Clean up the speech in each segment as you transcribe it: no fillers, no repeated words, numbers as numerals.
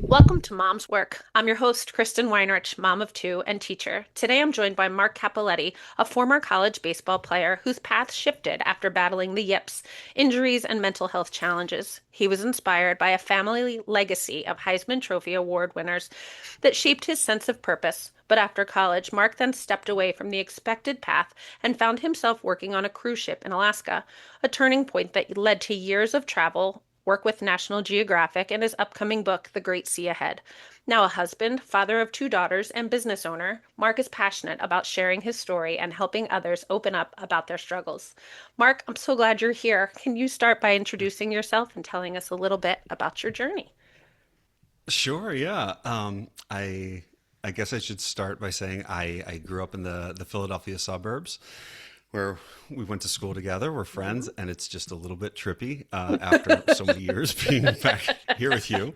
Welcome to Mom's Work. I'm your host, Kristin Weinrich, mom of two and teacher. Today I'm joined by Marc Cappelletti, a former college baseball player whose path shifted after battling the yips, injuries, and mental health challenges. He was inspired by a family legacy of Heisman Trophy Award winners that shaped his sense of purpose. But after college, Mark then stepped away from the expected path and found himself working on a cruise ship in Alaska, a turning point that led to years of travel, work with National Geographic, and his upcoming book, The Great Sea Ahead. Now a husband, father of two daughters, and business owner, Mark is passionate about sharing his story and helping others open up about their struggles. Mark, I'm so glad you're here. Can you start by introducing yourself and telling us a little bit about your journey? Sure, yeah. I guess I should start by saying I grew up in the Philadelphia suburbs where we went to school together. We're friends, and it's just a little bit trippy after so many years being back here with you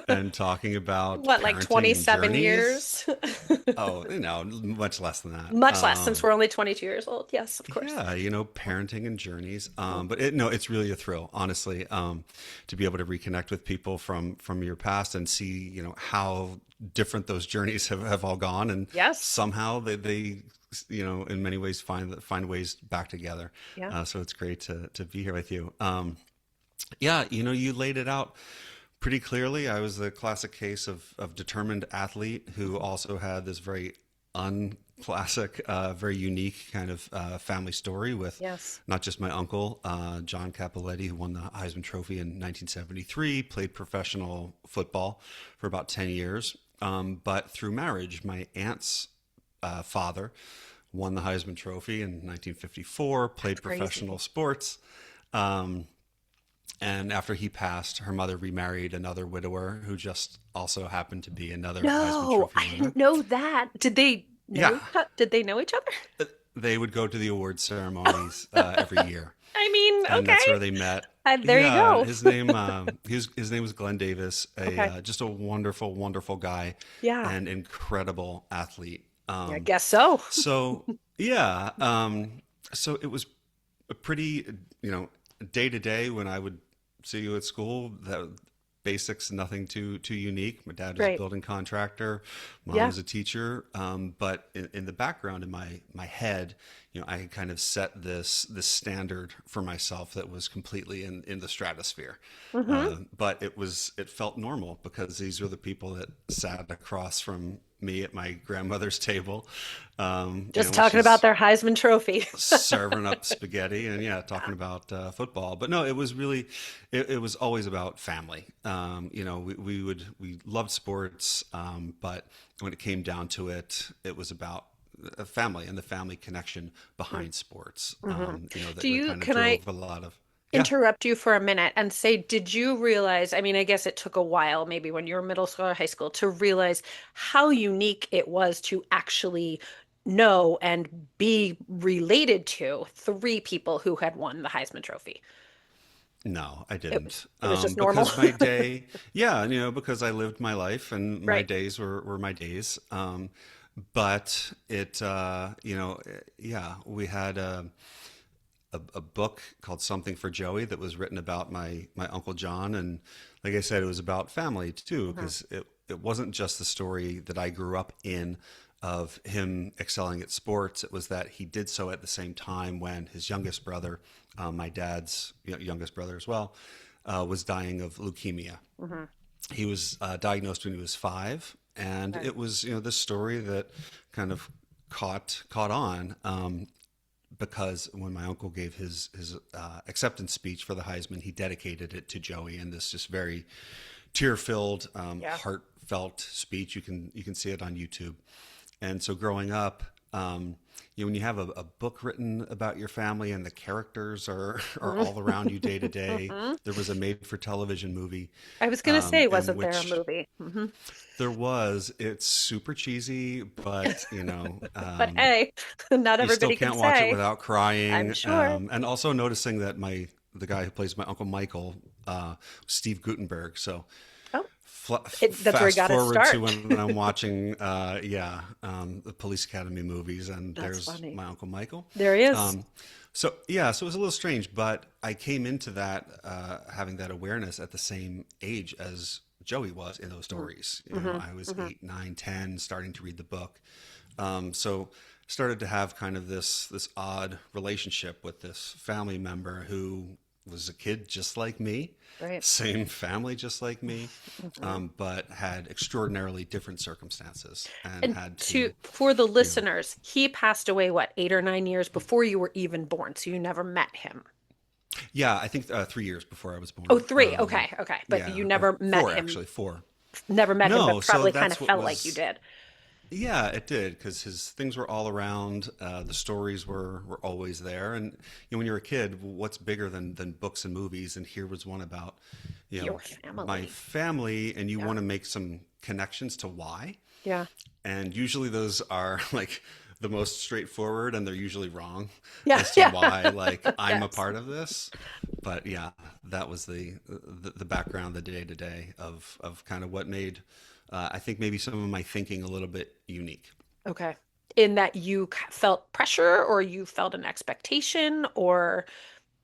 and talking about What, like parenting and 27 journeys. years? Oh, much less than that. Much less since we're only 22 years old. Yes, of course. Yeah, parenting and journeys. But no, it's really a thrill, honestly, to be able to reconnect with people from your past and see, how different those journeys have all gone, and Yes. somehow they in many ways find ways back together. Yeah. So it's great to be here with you. Yeah, you laid it out pretty clearly. I was the classic case of determined athlete who also had this very unclassic, very unique kind of family story with Yes. not just my uncle, John Cappelletti, who won the Heisman Trophy in 1973, played professional football for about 10 years. But through marriage, my aunt's father won the Heisman Trophy in 1954, That's played professional crazy. sports. And after he passed, her mother remarried another widower who just also happened to be another Heisman No, Trophy I winner. didn't know that. Yeah, Did they know each other? they would go to the awards ceremonies every year, I mean, and okay. that's where they met. There you Yeah, go. his name was Glenn Davis, a Okay. just a wonderful, wonderful guy, Yeah. and incredible athlete. I guess so. So yeah, so it was a pretty, day to day when I would see you at school. That basics, nothing too unique. My dad was a Right. building contractor, mom Yeah. was a teacher. But in the background, in my head, I had kind of set this standard for myself that was completely in the stratosphere. Hmm. But it felt normal because these were the people that sat across from me at my grandmother's table, Just when talking about she's their Heisman Trophy. serving up spaghetti and yeah, talking about football. But no, it was really, it was always about family. We loved sports, but when it came down to it, it was about a family and the family connection behind sports. Hmm. That kind of Can I drove a lot of yeah. interrupt you for a minute and say, did you realize, I mean, I guess it took a while, maybe when you were middle school or high school, to realize how unique it was to actually know and be related to three people who had won the Heisman Trophy? No, I It was didn't. it was just normal. Because my day, yeah, because I lived my life and my Right. days were my days. But yeah, we had a book called Something for Joey that was written about my Uncle John. And like I said, it was about family too, Hmm. because it wasn't just the story that I grew up in of him excelling at sports. It was that he did so at the same time when his youngest brother, my dad's youngest brother as well, was dying of leukemia. Hmm. He was diagnosed when he was 5, and Okay. it was this story that kind of caught on, because when my uncle gave his acceptance speech for the Heisman, he dedicated it to Joey in this just very tear filled, Yeah. heartfelt speech. You can see it on YouTube. And so growing up, when you have a book written about your family and the characters are all around you day to day, Hmm. there was a made for television movie, I was gonna say, in wasn't there a which movie? Hmm. it's super cheesy, but But hey, not you still everybody can can't watch it say, without I'm crying. sure. And also noticing that the guy who plays my Uncle Michael, Steve Gutenberg. So Oh, that's where he fast got his forward to start. when I'm watching, the Police Academy movies, and That's there's funny. my Uncle Michael. There he is. Um, so yeah, so it was a little strange, but I came into that having that awareness at the same age as Joey was in those Mm. stories. Hmm. I was Hmm. 8, 9, 10, starting to read the book. So started to have kind of this odd relationship with this family member who was a kid just like me, Right. same family just like me, Hmm. but had extraordinarily different circumstances and And had to to, for the you know, listeners, he passed away, what, 8 or 9 years before you were even born, so you never met him. yeah, I think 3 years before I was Oh, born. three. Okay, okay. But Yeah, you or never met four him, actually, four. never met him, but No, so probably kind of that's what felt like you was. did. Yeah, it did because his things were all around. The stories were always there, and when you're a kid, what's bigger than books and movies? And here was one about, Your my family. family, and you Yeah. want to make some connections to why. Yeah. And usually those are like the most straightforward, and they're usually wrong Yeah. as to Yeah. why like I'm a Yes. part of this. But yeah, that was the background, the day to day of kind of what made I think maybe some of my thinking a little bit unique. Okay. In that you felt pressure or you felt an expectation, or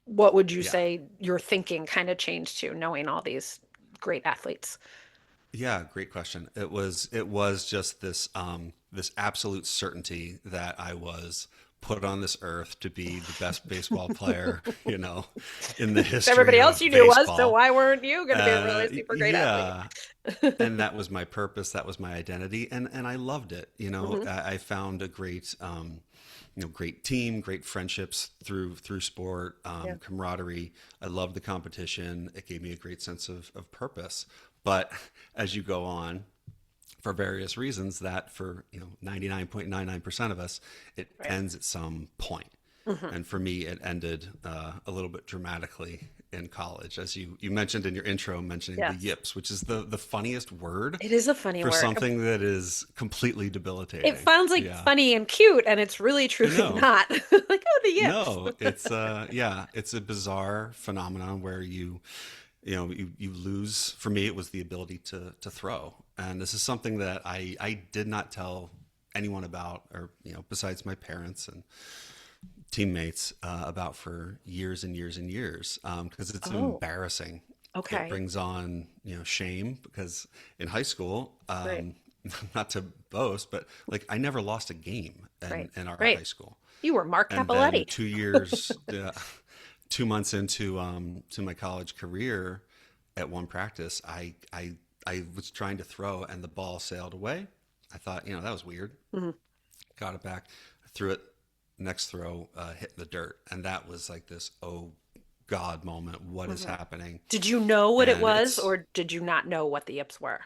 what would you Yeah. say your thinking kind of changed to knowing all these great athletes? Yeah, great question. It was just this absolute certainty that I was put on this earth to be the best baseball player, in the history Everybody else of you knew was, so baseball. why weren't you going to be a really super great athlete? Yeah, and that was my purpose. That was my identity, and I loved it. Hmm. I found a great great team, great friendships through sport, Yeah. camaraderie. I loved the competition. It gave me a great sense of purpose. But as you go on, for various reasons, that for 99.99% of us, it Right. ends at some point. Hmm. And for me, it ended a little bit dramatically in college, as you mentioned in your intro, mentioning the Yes. yips, which is the funniest word It is a funny for word. something that is completely It debilitating. sounds like Yeah, funny and cute, and it's really I truly know. not. Like, oh, the yips. No, it's yeah, it's a bizarre phenomenon where you lose. For me, it was the ability to throw, and this is something that I did not tell anyone about, or besides my parents and teammates about for years and years and years, because it's Oh, embarrassing. It okay. brings on shame because in high school, Right. not to boast, but like I never lost a game in Right. our high Right. school. You were Marc And then Cappelletti. 2 years, 2 months into to my college career, at one practice, I was trying to throw and the ball sailed away. I thought, that was weird. Hmm. Got it back, threw it. Next throw, hit the dirt, and that was like this oh God moment. What is Hmm. happening? Did you know what it And was, it's or did you not know what the yips were?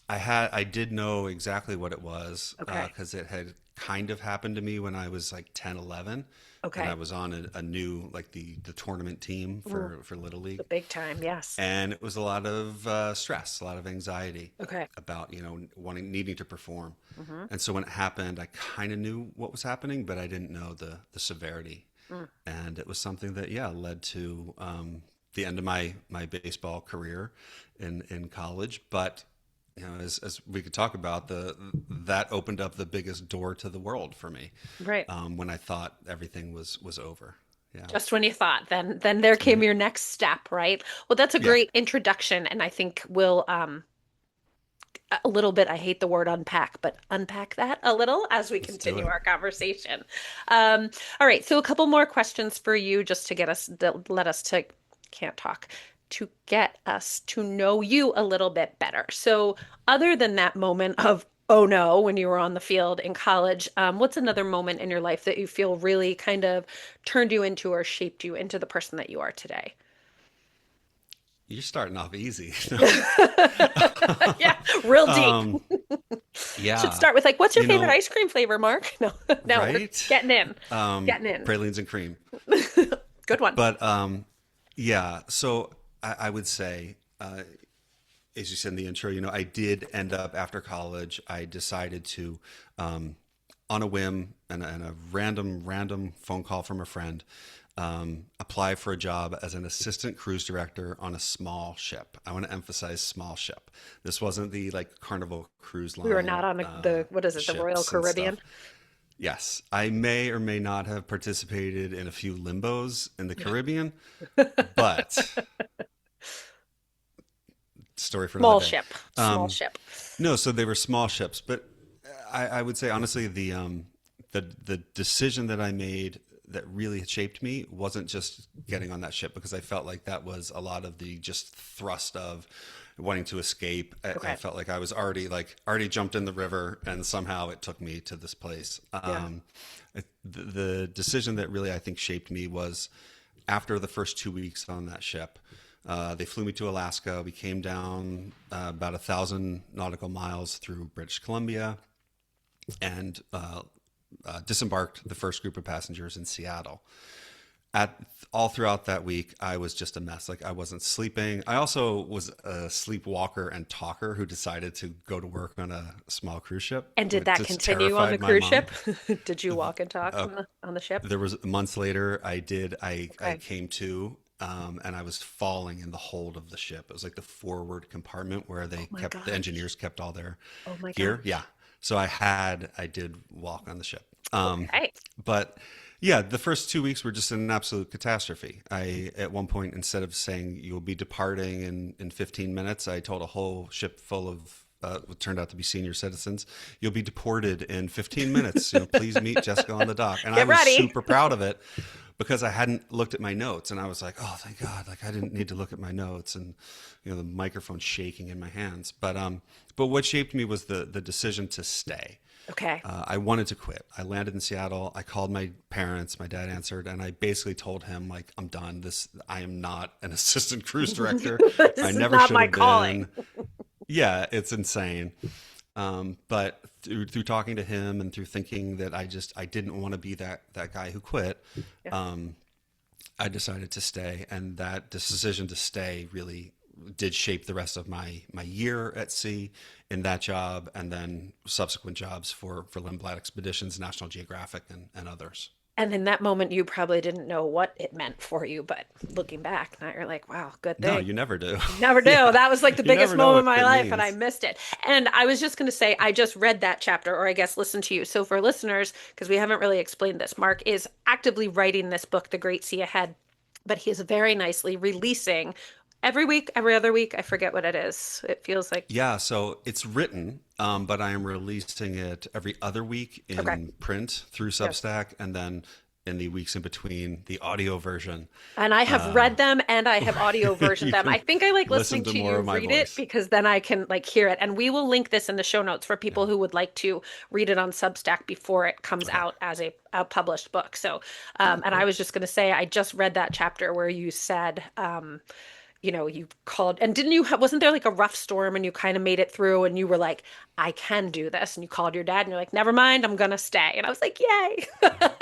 I did know exactly what it was Okay. because it had kind of happened to me when I was like 10, 11, and I Okay. was on a new like the tournament team Mm, for Little the League, big time, yes. and it was a lot of stress, a lot of anxiety Okay. about needing to perform. Hmm. And so when it happened, I kind of knew what was happening, but I didn't know the severity. Mm. And it was something that led to the end of my baseball career in college. But as we could talk about, the that opened up the biggest door to the world for me, Right. when I thought everything was over. Yeah. Just when you thought, then there came Right. your next step, right? Well, that's a Yeah. great introduction, and I think we'll a little bit, I hate the word unpack, but unpack that a little as we Let's do continue it. our conversation. All right, so a couple more questions for you just to get us, let us to, can't talk, to get us to know you a little bit better. So, other than that moment of, oh no, when you were on the field in college, what's another moment in your life that you feel really kind of turned you into or shaped you into the person that you are today? You're starting off easy. Yeah, real deep. um, Should yeah. start with like, what's your You favorite know, ice cream flavor, Mark? No, no, we're right? getting in, getting in. Pralines and cream. Good one. But yeah, so I would say, as you said in the intro, I did end up after college. I decided to, on a whim and a random phone call from a friend, apply for a job as an assistant cruise director on a small ship. I want to emphasize small ship. This wasn't the like Carnival Cruise We were Line not on the what is it, the Royal ships and Caribbean? stuff. Yes, I may or may not have participated in a few limbos in the Caribbean, but story for another Small day. ship. Small Um, ship. no, so they were small ships, but I would say honestly, the decision that I made that really shaped me wasn't just getting on that ship because I felt like that was a lot of the just thrust of wanting to escape. I Okay. felt like I was already jumped in the river, and somehow it took me to this place. Yeah. The decision that really I think shaped me was after the first 2 weeks on that ship. They flew me to Alaska. We came down about 1,000 nautical miles through British Columbia and disembarked the first group of passengers in Seattle. At all throughout that week, I was just a mess. Like I wasn't sleeping. I also was a sleepwalker and talker who decided to go to work on a small cruise ship, And did which that just continue on the terrified my cruise mom. ship? Did you walk and talk Uh, on the ship? there was months later, I did. I Okay. came to, and I was falling in the hold of the ship. It was like the forward compartment where Oh my the gosh. engineers kept all their Oh my gear. Yeah. gosh. So I did walk on the ship. Okay. But yeah, the first 2 weeks were just an absolute catastrophe. At one point, instead of saying you'll be departing in 15 minutes, I told a whole ship full of what turned out to be senior citizens, you'll be deported in 15 minutes. Please meet Jessica on the dock. And I Get was ready. super proud of it because I hadn't looked at my notes, and I was like, oh, thank God. Like I didn't need to look at my notes, and the microphone shaking in my hands. But what shaped me was the decision to stay. Okay. I wanted to quit. I landed in Seattle. I called my parents. My dad answered, and I basically told him, like, I'm done. I am not an assistant cruise director. I This is never not should my have calling. been. Yeah, it's insane. But through talking to him and through thinking that I didn't want to be that guy who quit, Yeah. I decided to stay, and that decision to stay really did shape the rest of my year at sea in that job, and then subsequent jobs for Lindblad Expeditions, National Geographic, and others. And in that moment, you probably didn't know what it meant for you, but looking back, now you're like, wow, good No, thing. you never do. Never do. Yeah, That was like the you biggest never know moment of what my it life, and I means. missed it. And I was just going to say, I just read that chapter, or I guess listened to you. So for listeners, because we haven't really explained this, Mark is actively writing this book, The Great Sea Ahead, but he is very nicely releasing every week, every other week. I forget what it is. It feels like, Yeah, so it's written, but I am releasing it every other week okay. in print through Yeah. Substack, and then in the weeks in between, the audio version. And I have Uh, read them and I have audio versioned you them. I can think I like listen listening to to more you of my read it voice. because then I can like hear it. And we will link this in the show notes for Yeah. people who would like to read it on Substack before it comes Okay. out as a published book. So, Oh, and I cool. was just going to say, I just read that chapter where you said, you called, and didn't you, wasn't there like a rough storm and you kind of made it through and you were like, I can do this. And you called your dad and you're like, never mind, I'm going to stay. And I was like, yay.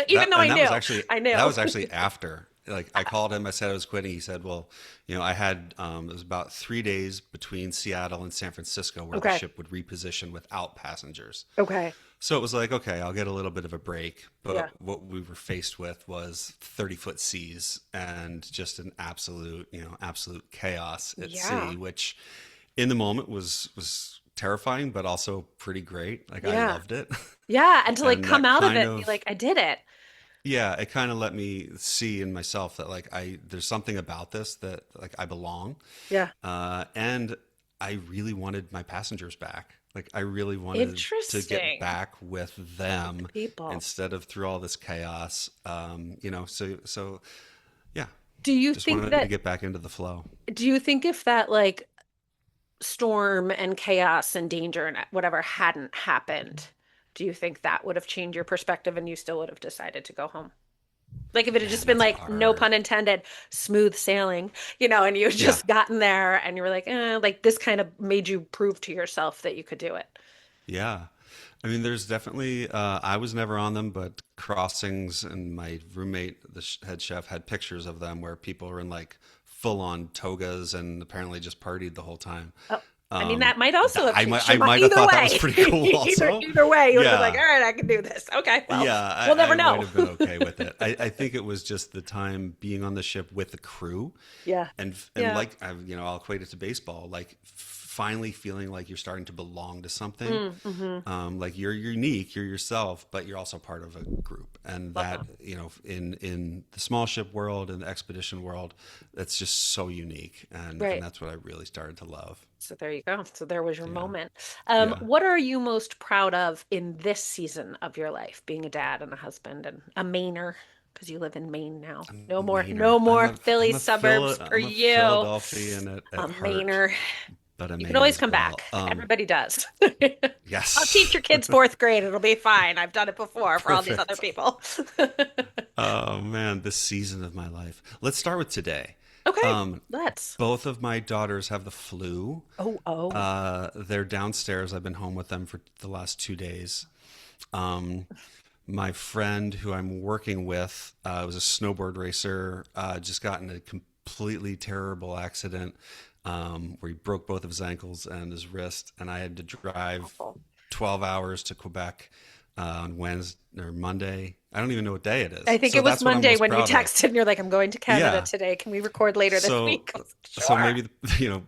Even That though and that was actually I that knew. was actually after. Like I called him, I said I was quitting. He said, "Well, I had it was about 3 days between Seattle and San Francisco where the Okay. ship would reposition without passengers." Okay. So it was like, okay, I'll get a little bit of a break. Yeah. But what we were faced with was 30-foot seas and just an absolute chaos at Yeah. sea, which in the moment was terrifying, but also pretty great. Like I Yeah. loved it. Yeah, and to like And come that out of kind it and be of, like, I did it. yeah, it kind of let me see in myself that like there's something about this that like I belong. Yeah. And I really wanted my passengers back. Like I really wanted to get Interesting. back with With the them people. instead of through all this chaos. So yeah, Do you just think wanted to that, get back into the flow. do you think if that like storm and chaos and danger and whatever hadn't happened, do you think that would have changed your perspective and you still would have decided to go home? Like if it had just Man, been that's like, no hard. pun intended, smooth sailing, and you had Yeah, just gotten there and you were like, like this kind of made you prove to yourself that you could do it. yeah. I mean, there's definitely, I was never on them, but crossings, and my roommate, the head chef, had pictures of them where people were in like full on togas and apparently just partied the whole time. Oh, I mean, that might also have changed your I mind. might have Either thought that was way, pretty cool also. either way, you would have been like, Yeah. all right, I can do this. Okay, well, Yeah, we'll never I might know. have been okay with it. I think it was just the time being on the ship with the crew, Yeah. and Yeah. like I'll equate it to baseball. Like finally feeling like you're starting to belong to something. Mm-hmm. Like you're unique, you're yourself, but you're also part of a group. And Love that that. in the small ship world and the expedition world, that's just so unique, and Right. that's what I really started to love. So there you go. So there was your Yeah, moment. yeah. What are you most proud of in this season of your life, being a dad and a husband and a Mainer, because you live in Maine now. I'm No a more, Mainer. no more Philly suburbs for I'm a you. Philadelphian A at heart, Mainer. but a You can Mainer always as come well. back. Everybody does. I'll teach Yes. your kids fourth grade. It'll be fine. I've done it before for all these other Perfect. people. Oh man, this season of my life. Let's start with today. Okay, Um, let's. Both of my daughters have the flu. Oh, oh. They're downstairs. I've been home with them for the last 2 days. Um, my friend who I'm working with was a snowboard racer, just got in a completely terrible accident where he broke both of his ankles and his wrist, and I had to drive Awful. 12 hours to Quebec on Wednesday or Monday. I don't even know what day it I is. think So it was that's what I'm Monday most when you proud of. texted and you're like, I'm going to Canada Yeah. today. Can we record later this So, week? I was like, so sure. maybe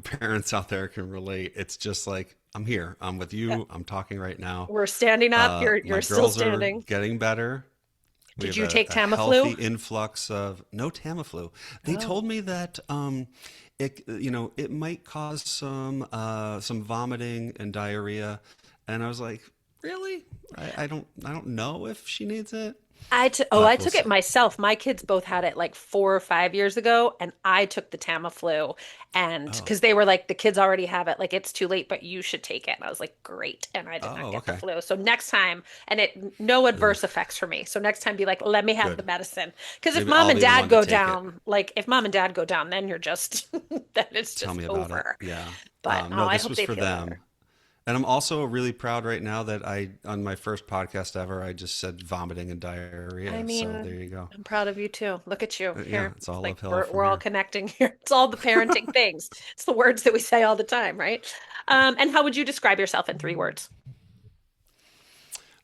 parents out there can relate. It's just like I'm here. I'm with Yeah. you. I'm talking right now. We're standing up. My You're still girls are standing. getting better. We Did have you take a healthy Tamiflu? influx of no Tamiflu. They Oh. told me that it might cause some vomiting and diarrhea, and I was like, really? I don't know if she needs it, I but we'll took it see. myself. My kids both had it like 4 or 5 years ago, and I took the Tamiflu, and Oh, because they were like, the kids already have it, like it's too late, but you should take it. And I was like, great, and I did not get the okay. flu. So next time, and it no Ugh, adverse effects for me. So next time, be like, let me have the good. medicine, because if Maybe mom I'll and be the dad one to go take it. down, like if mom and dad go down, then you're just then it's Tell just me about it. over. Yeah. But oh, No, I this hope was they for feel better. them. And I'm also really proud right now that on my first podcast ever, I just said vomiting and I diarrhea. So there mean, you go. I'm proud of you too. Look at you Yeah, here. it's It's all like uphill we're from all here. connecting here. It's all the parenting things. It's the words that we say all the time, right? And how would you describe yourself in 3 words?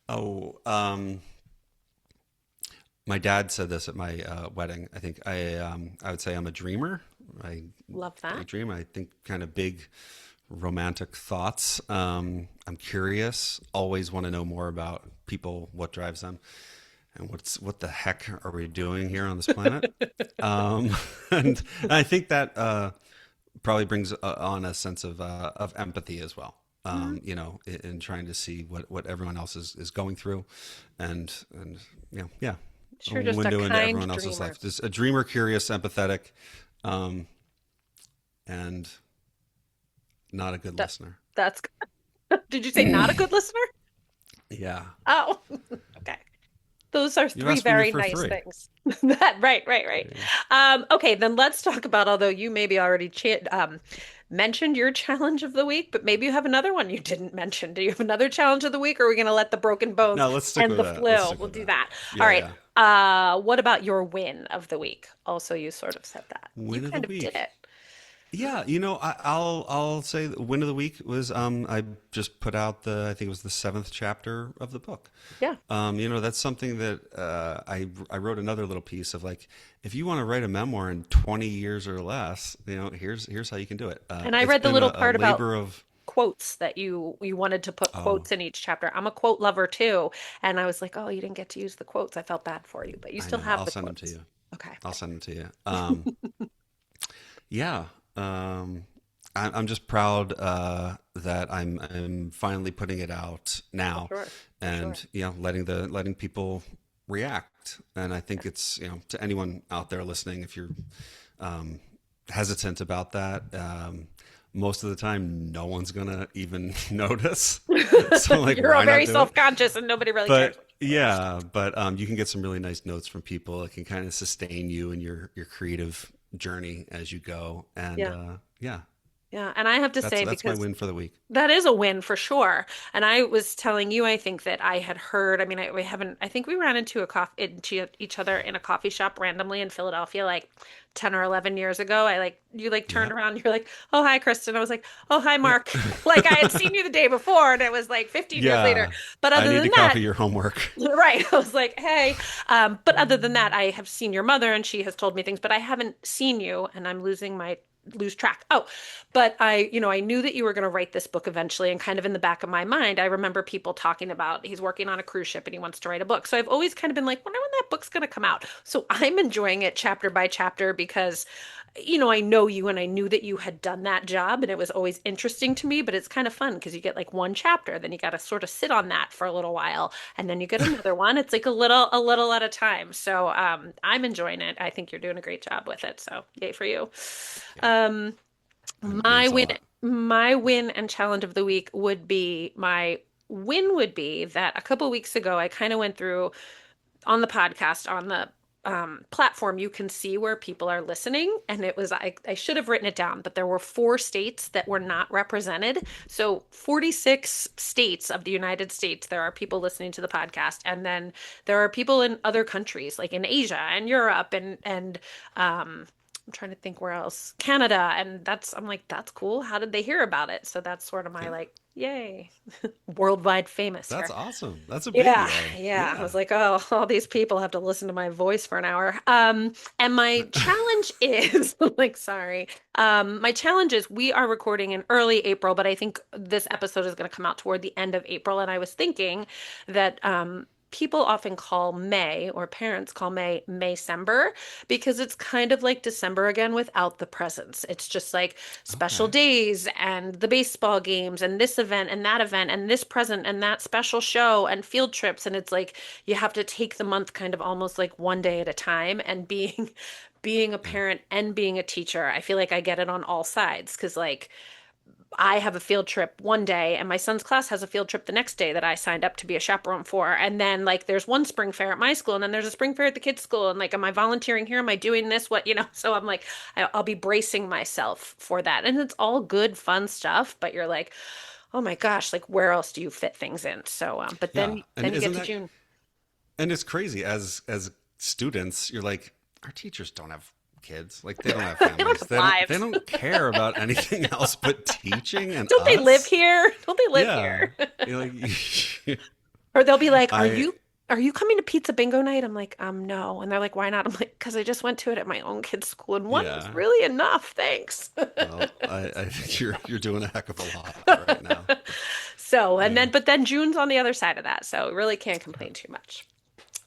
Oh, my dad said this at my wedding. I think I would say I'm a dreamer. I Love I that. dream. I think kind of big romantic thoughts. I'm curious. Always want to know more about people, what drives them, and what the heck are we doing here on this planet? Um, and I think that probably brings on a sense of empathy as well. Mhm. In trying to see what everyone else is going through, and yeah, a Sure, just a window into kind everyone else's dreamer. life. Just a dreamer, curious, empathetic, um, and not a good That listener. that's Did you say not a good listener? Yeah, Oh, okay. Those are you three asked me very for nice three. things. That right, right, right. There you go. Okay, then let's talk about, although you maybe already mentioned your challenge of the week, but maybe you have another one you didn't mention. Do you have another challenge of the week, or are we going to let the broken bones No, let's stick and with the that. Let's flu? stick We'll with do that. that. All Yeah, right. yeah. What about your win of the week? Also, you sort of said that. You Win of the kind of did week. it. Yeah, I'll say the win of the week was I just put out I think it was the seventh chapter of the book. Yeah. That's something that I wrote another little piece of like if you want to write a memoir in 20 years or less, here's how you can do it. And I It's read the been little a part about labor of quotes that you wanted to put oh quotes in each chapter. I'm a quote lover too, and I was like, "Oh, you didn't get to use the quotes. I felt bad for you, but you I still know have I'll the send them to quotes." you. Okay. I'll send them to you. Yeah. I'm just proud that I'm finally putting it out For now, sure. For sure. and letting people react. And I think it's to anyone out there listening, if you're um, hesitant about that, most of the time no one's gonna even notice. So like, You're all why not very do it? self-conscious and nobody really cares But what you think. yeah, but you can get some really nice notes from people. It can kind of sustain you in your creative journey as you go. And Yeah. yeah, Yeah. And I have to say, That's my because win for the week. that is a win for sure. And I was telling you, I think that I had heard, I mean, we haven't, I think we ran into each other in a coffee shop randomly in Philadelphia like 10 or 11 years ago. You like turned Yeah. around, you're like, oh, hi, Kristen. I was like, oh, hi, Yeah. Mark. Like I had seen you the day before and it was like 15 years later. Yeah. But I other need than to that, copy your homework. right. I was like, hey. But other than that, I have seen your mother and she has told me things, but I haven't seen you and I'm lose track. Oh, but I knew that you were going to write this book eventually and kind of in the back of my mind, I remember people talking about he's working on a cruise ship and he wants to write a book. So I've always kind of been like, wonder when that book's going to come out. So I'm enjoying it chapter by chapter because I know you and I knew that you had done that job and it was always interesting to me, but it's kind of fun because you get like one chapter, then you got to sort of sit on that for a little while and then you get another one. It's like a little at a time. So I'm enjoying it. I think you're doing a great job with it. So yay for you. Yeah. Um, It my means a win, lot. my win and challenge of the week would be that a couple weeks ago I kind of went through on the podcast on the platform you can see where people are listening and it was I should have written it down but there were 4 states that were not represented, so 46 states of the United States there are people listening to the podcast, and then there are people in other countries like in Asia and Europe and I'm trying to think where else. Canada. And I'm like, that's cool. How did they hear about it? So that's sort of my Yeah. like, yay, worldwide famous That's here. awesome. That's a Yeah, biggie. yeah. I Yeah. was like, oh, all these people have to listen to my voice for an hour. And my challenge is like, sorry. My challenge is we are recording in early April, but I think this episode is going to come out toward the end of April. And I was thinking that people often call May, or parents call May Maycember, because it's kind of like December again without the presents. It's just like special Okay. days and the baseball games and this event and this present and that special show and field trips. And it's like you have to take the month kind of almost like one day at a time. And being a Yeah. parent and being a teacher, I feel like I get it on all sides because like I have a field trip one day and my son's class has a field trip the next day that I signed up to be a chaperone for. And then like there's one spring fair at my school and then there's a spring fair at the kids' school. And like, am I volunteering here? Am I doing this? So I'm like, I'll be bracing myself for that. And it's all good, fun stuff, but you're like, oh my gosh, like where else do you fit things in? So, but Yeah. And then you get isn't to that June. and it's crazy as students, you're like, our teachers don't have kids. Like they don't have They don't families. have They lives. don't care about anything else but teaching and Don't they live us. here? Don't they live Yeah. here? You're like Or they'll be like, I are you coming to pizza bingo night?" I'm like, no. And they're like, "Why not?" I'm like, "Because I just went to it at my own kid's school and one was yeah. really enough. Thanks." Well, I think you're doing a heck of a lot right now. So, Yeah. but then June's on the other side of that. So really can't complain too much.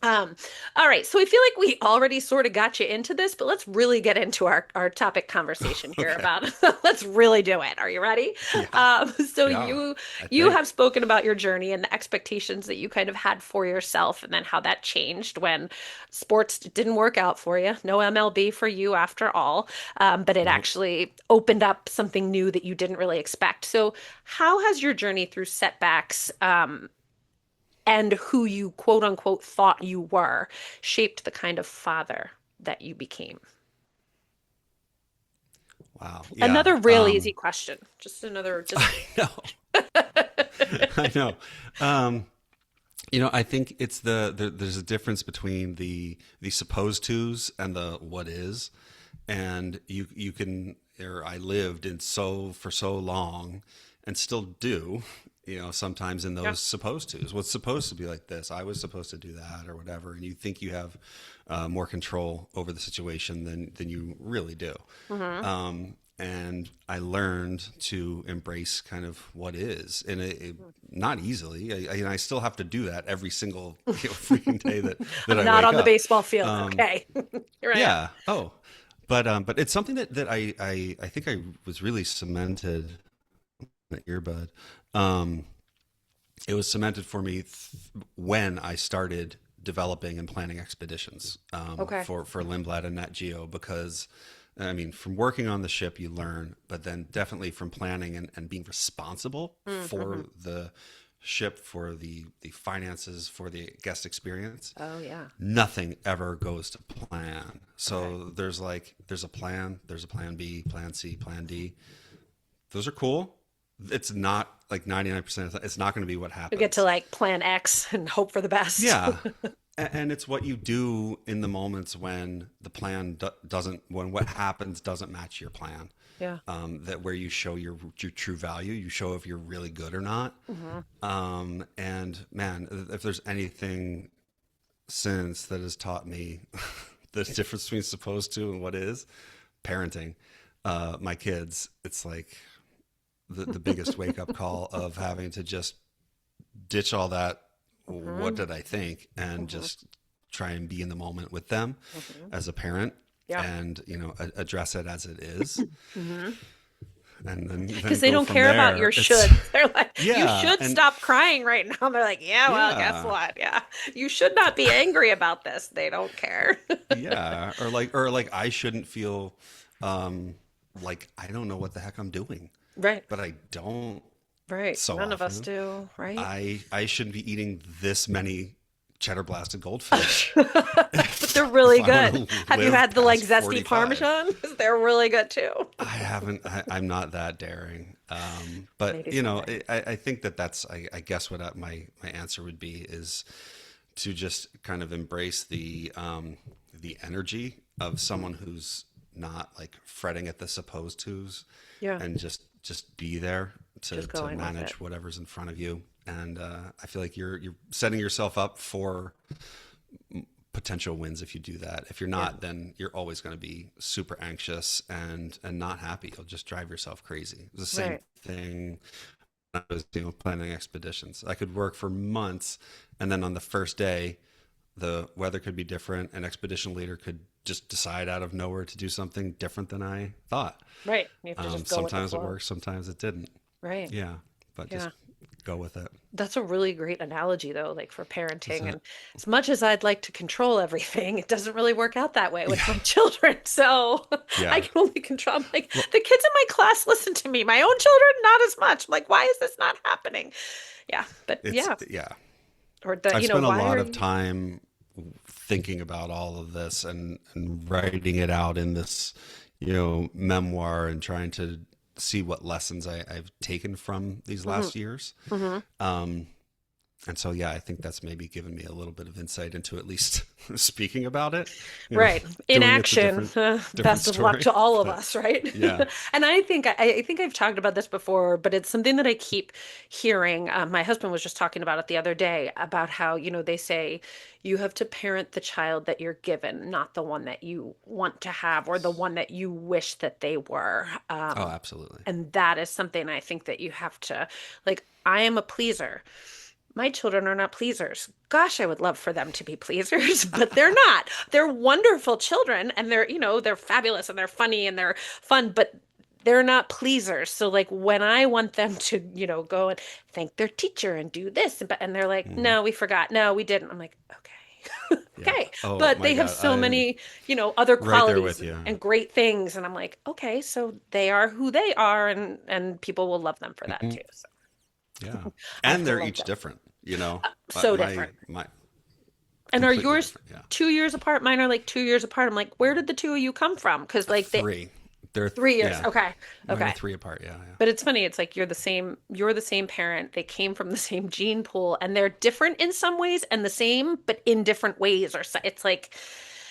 Um, all right, so I feel like we already sort of got you into this, but let's really get into our topic conversation here Okay. about let's really do it. Are you ready? Yeah. So Yeah. I you think. have spoken about your journey and the expectations that you kind of had for yourself, and then how that changed when sports didn't work out for you. No MLB for you after all, but it Nope. actually opened up something new that you didn't really expect. So, how has your journey through setbacks, and who you quote unquote thought you were shaped the kind of father that you became? Wow. Yeah. Another real easy question. Just another, just. I know. I know. Um, I think it's there's a difference between the supposed tos and the what is, and you can or I lived in so for so long, and still do. Sometimes in Yeah. those supposed tos, what's supposed to be like this, I was supposed to do that or whatever, and you think you have more control over the situation than you really do. Hmm. And I learned to embrace kind of what is, and not easily. I still have to do that every single freaking day that I'm I not wake on the up. baseball field. Um, Okay. Here I am. yeah. Oh, but it's something that I think I was really cemented. My earbud. Um, it was cemented for me when I started developing and planning expeditions Okay. for Lindblad and Nat Geo, because I mean, from working on the ship, you learn, but then definitely from planning and being responsible Mm-hmm. for the ship, for the finances, for the guest experience, Oh, yeah. nothing ever goes to plan. Okay. So there's a plan B, plan C, plan D. those are cool. It's not like 99%. It's not going to be what You get to happens. like plan X and hope for the best. Yeah. And it's what you do in the moments when the plan doesn't, when what happens doesn't match your plan. Yeah. That where you show your true value, you show if you're really good or not. Hmm. And man, if there's anything since that has taught me the difference between supposed to and what is parenting, my kids, it's like the biggest wake up call of having to just ditch all that. What Hmm. did I think? And Hmm. just try and be in the moment with them Hmm. as a parent Yeah. and, address it as it is. Hmm. And then Because they go don't from care about there. your It's, should. They're like, you yeah. should And stop crying right now. They're like, yeah, well, guess yeah. what? Yeah. You should not be angry about this. They don't care. Yeah. Or like I shouldn't feel, um, like I don't know what the heck I'm doing, Right. but I don't Right. so None of us often. do, right? I shouldn't be eating this many cheddar blasted goldfish But they're if really I want good. to Have you live had the like past zesty 45. Parmesan? 'Cause they're really good too. I haven't. I'm not that daring. But Maybe someday. I think that's. I guess what my answer would be is to just kind of embrace the energy of Mhm. someone who's not like fretting at the supposed tos, Yeah. and just be there to Just going with it. manage whatever's in front of you. And I feel like you're setting yourself up for potential wins if you do that. If you're Yeah. not, then you're always going to be super anxious and not happy. You'll just drive yourself crazy. It's the same Right. thing when I was planning expeditions. I could work for months, and then on the first day, the weather could be different. An expedition leader could just decide out of nowhere to do something different than I thought. Right. You have to just go with the Sometimes it flow. worked, sometimes it didn't. Right. Yeah, but Yeah. just go with it. That's a really great analogy, though, like for Is parenting. that? And as much as I'd like to control everything, it doesn't really work out that way with Yeah, my children. So I yeah. can only control. I'm like, Well, the kids in my class listen to me. My own children, not as much. I'm like, why is this not happening? Yeah. But it's yeah. yeah. Or the, I've spent a why lot are of you? time thinking about all of this and writing it out in this, memoir and trying to see what lessons I've taken from these Hmm. last years. Hmm. Um, and so, yeah, I think that's maybe given me a little bit of insight into at least speaking about it. You know, Right. In doing it's a action. different Best of luck story. to all of But us, right? yeah, And I think I've talked about this before, but it's something that I keep hearing. My husband was just talking about it the other day about how, they say you have to parent the child that you're given, not the one that you want to have or the one that you wish that they were. oh, absolutely. And that is something I think that you have to, like, I am a pleaser. My children are not pleasers. Gosh, I would love for them to be pleasers, but they're not. They're wonderful children and they're fabulous and they're funny and they're fun, but they're not pleasers. So like when I want them to, go and thank their teacher and do this and they're like, Mhm. "No, we forgot. No, we didn't." I'm like, "Okay." Yeah. Okay. Oh But my they have God, so I'm many, other right there qualities with you. and great things and I'm like, "Okay, so they are who they are and people will love them for that Mhm. too." So Yeah, I and feel they're like each that. different. So My different. my And are completely yours different. Yeah, 2 years apart? Mine are like 2 years apart. I'm like, where did the two of you come from? Because like they three. They're 3 years. yeah, Okay. mine are Okay. 3 apart. Yeah, But it's funny, it's like you're the same parent. They came from the same gene pool and they're different in some ways and the same, but in different ways or so. It's like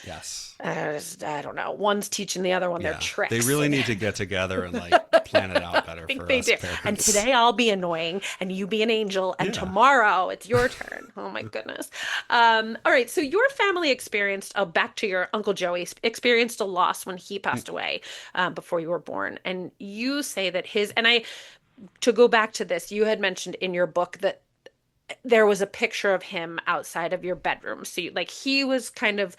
yeah. Yes. I don't know. One's teaching the other one their Yeah, they tricks. really And need to get together and like plan it out I better think for they us do. And parents. today I'll be annoying and you be an angel, and Yeah. tomorrow it's your turn. Oh my goodness. All right. So your family experienced, back to your Uncle Joey, experienced a loss when he passed away before you were born. And you say that to go back to this, you had mentioned in your book that there was a picture of him outside of your bedroom. So like he was kind of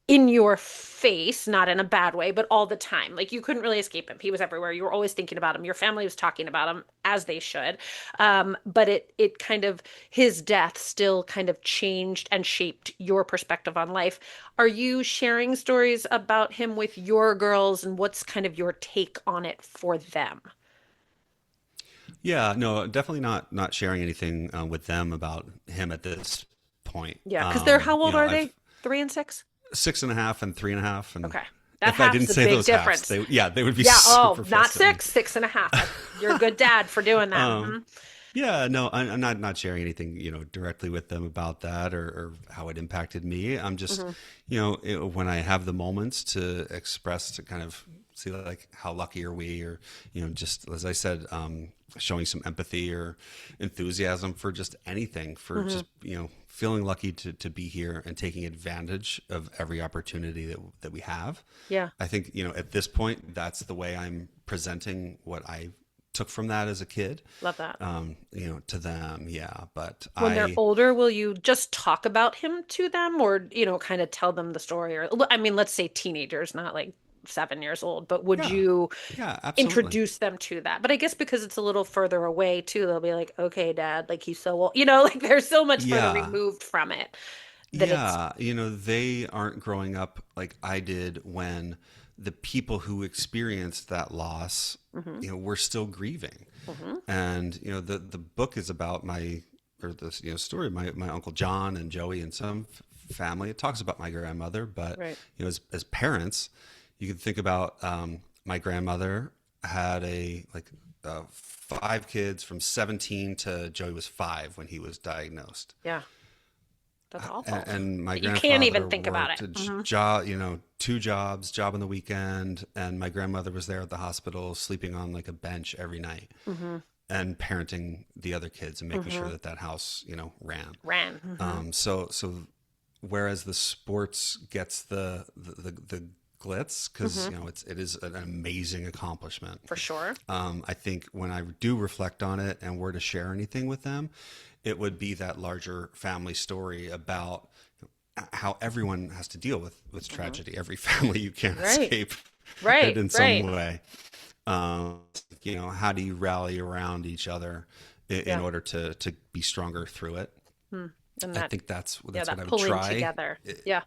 in your face, not in a bad way, but all the time. Like you couldn't really escape him. He was everywhere. You were always thinking about him. Your family was talking about him as they should. But it kind of his death still kind of changed and shaped your perspective on life. Are you sharing stories about him with your girls and what's kind of your take on it for them? Yeah. No, definitely not sharing anything with them about him at this point. Yeah, because they're how old are I've they? 3 and 6? 6.5 and 3.5, and Okay. That If I half's didn't a say big those halves, difference. they would be Yeah. Oh, super not pissed at me. six, 6.5. You're a good dad for doing that. Um, yeah, no, I'm not sharing anything, directly with them about that or how it impacted me. I'm just, Hmm. when I have the moments to express, to kind of see like how lucky are we, or just as I said, showing some empathy or enthusiasm for just anything, for Hmm. just feeling lucky to be here and taking advantage of every opportunity that we have. Yeah. I think at this point that's the way I'm presenting what I took from that as a kid, Love that. to them. Yeah. But When they're older, will you just talk about him to them or, kind of tell them the story? Or, I mean, let's say teenagers, not like 7 years old, but would yeah, you yeah, absolutely. introduce them to that? But I guess because it's a little further away too, they'll be like, okay, dad, like he's so old, like they're so much further Yeah. removed from it that it's, Yeah. They aren't growing up like I did when the people who experienced that loss, hmm, were still grieving. hmm, And, the book is about or this, story of my Uncle John and Joey and some family. It talks about my grandmother, but, right. as parents, you can think about, my grandmother had five kids from 17 to Joey was 5 when he was diagnosed. Yeah, that's awful. And my You can't even grandfather think about it. worked a Hmm. job, 2 jobs, job on the weekend, and my grandmother was there at the hospital, sleeping on like a bench every night, Hmm. and parenting the other kids and making sure Hmm. that that house, ran. Ran. Hmm. So whereas the sports gets the glitz because Hmm. it is an amazing accomplishment. For sure. I think when I do reflect on it and were to share anything with them, it would be that larger family story about how everyone has to deal with Hmm. tragedy. Every family, you can't Right. escape it Right. in some Right. way. Um, how do you rally around each other in Yeah. order to be stronger through it? Hmm. And I that, think yeah, that's what that I would pulling try. together. Yeah.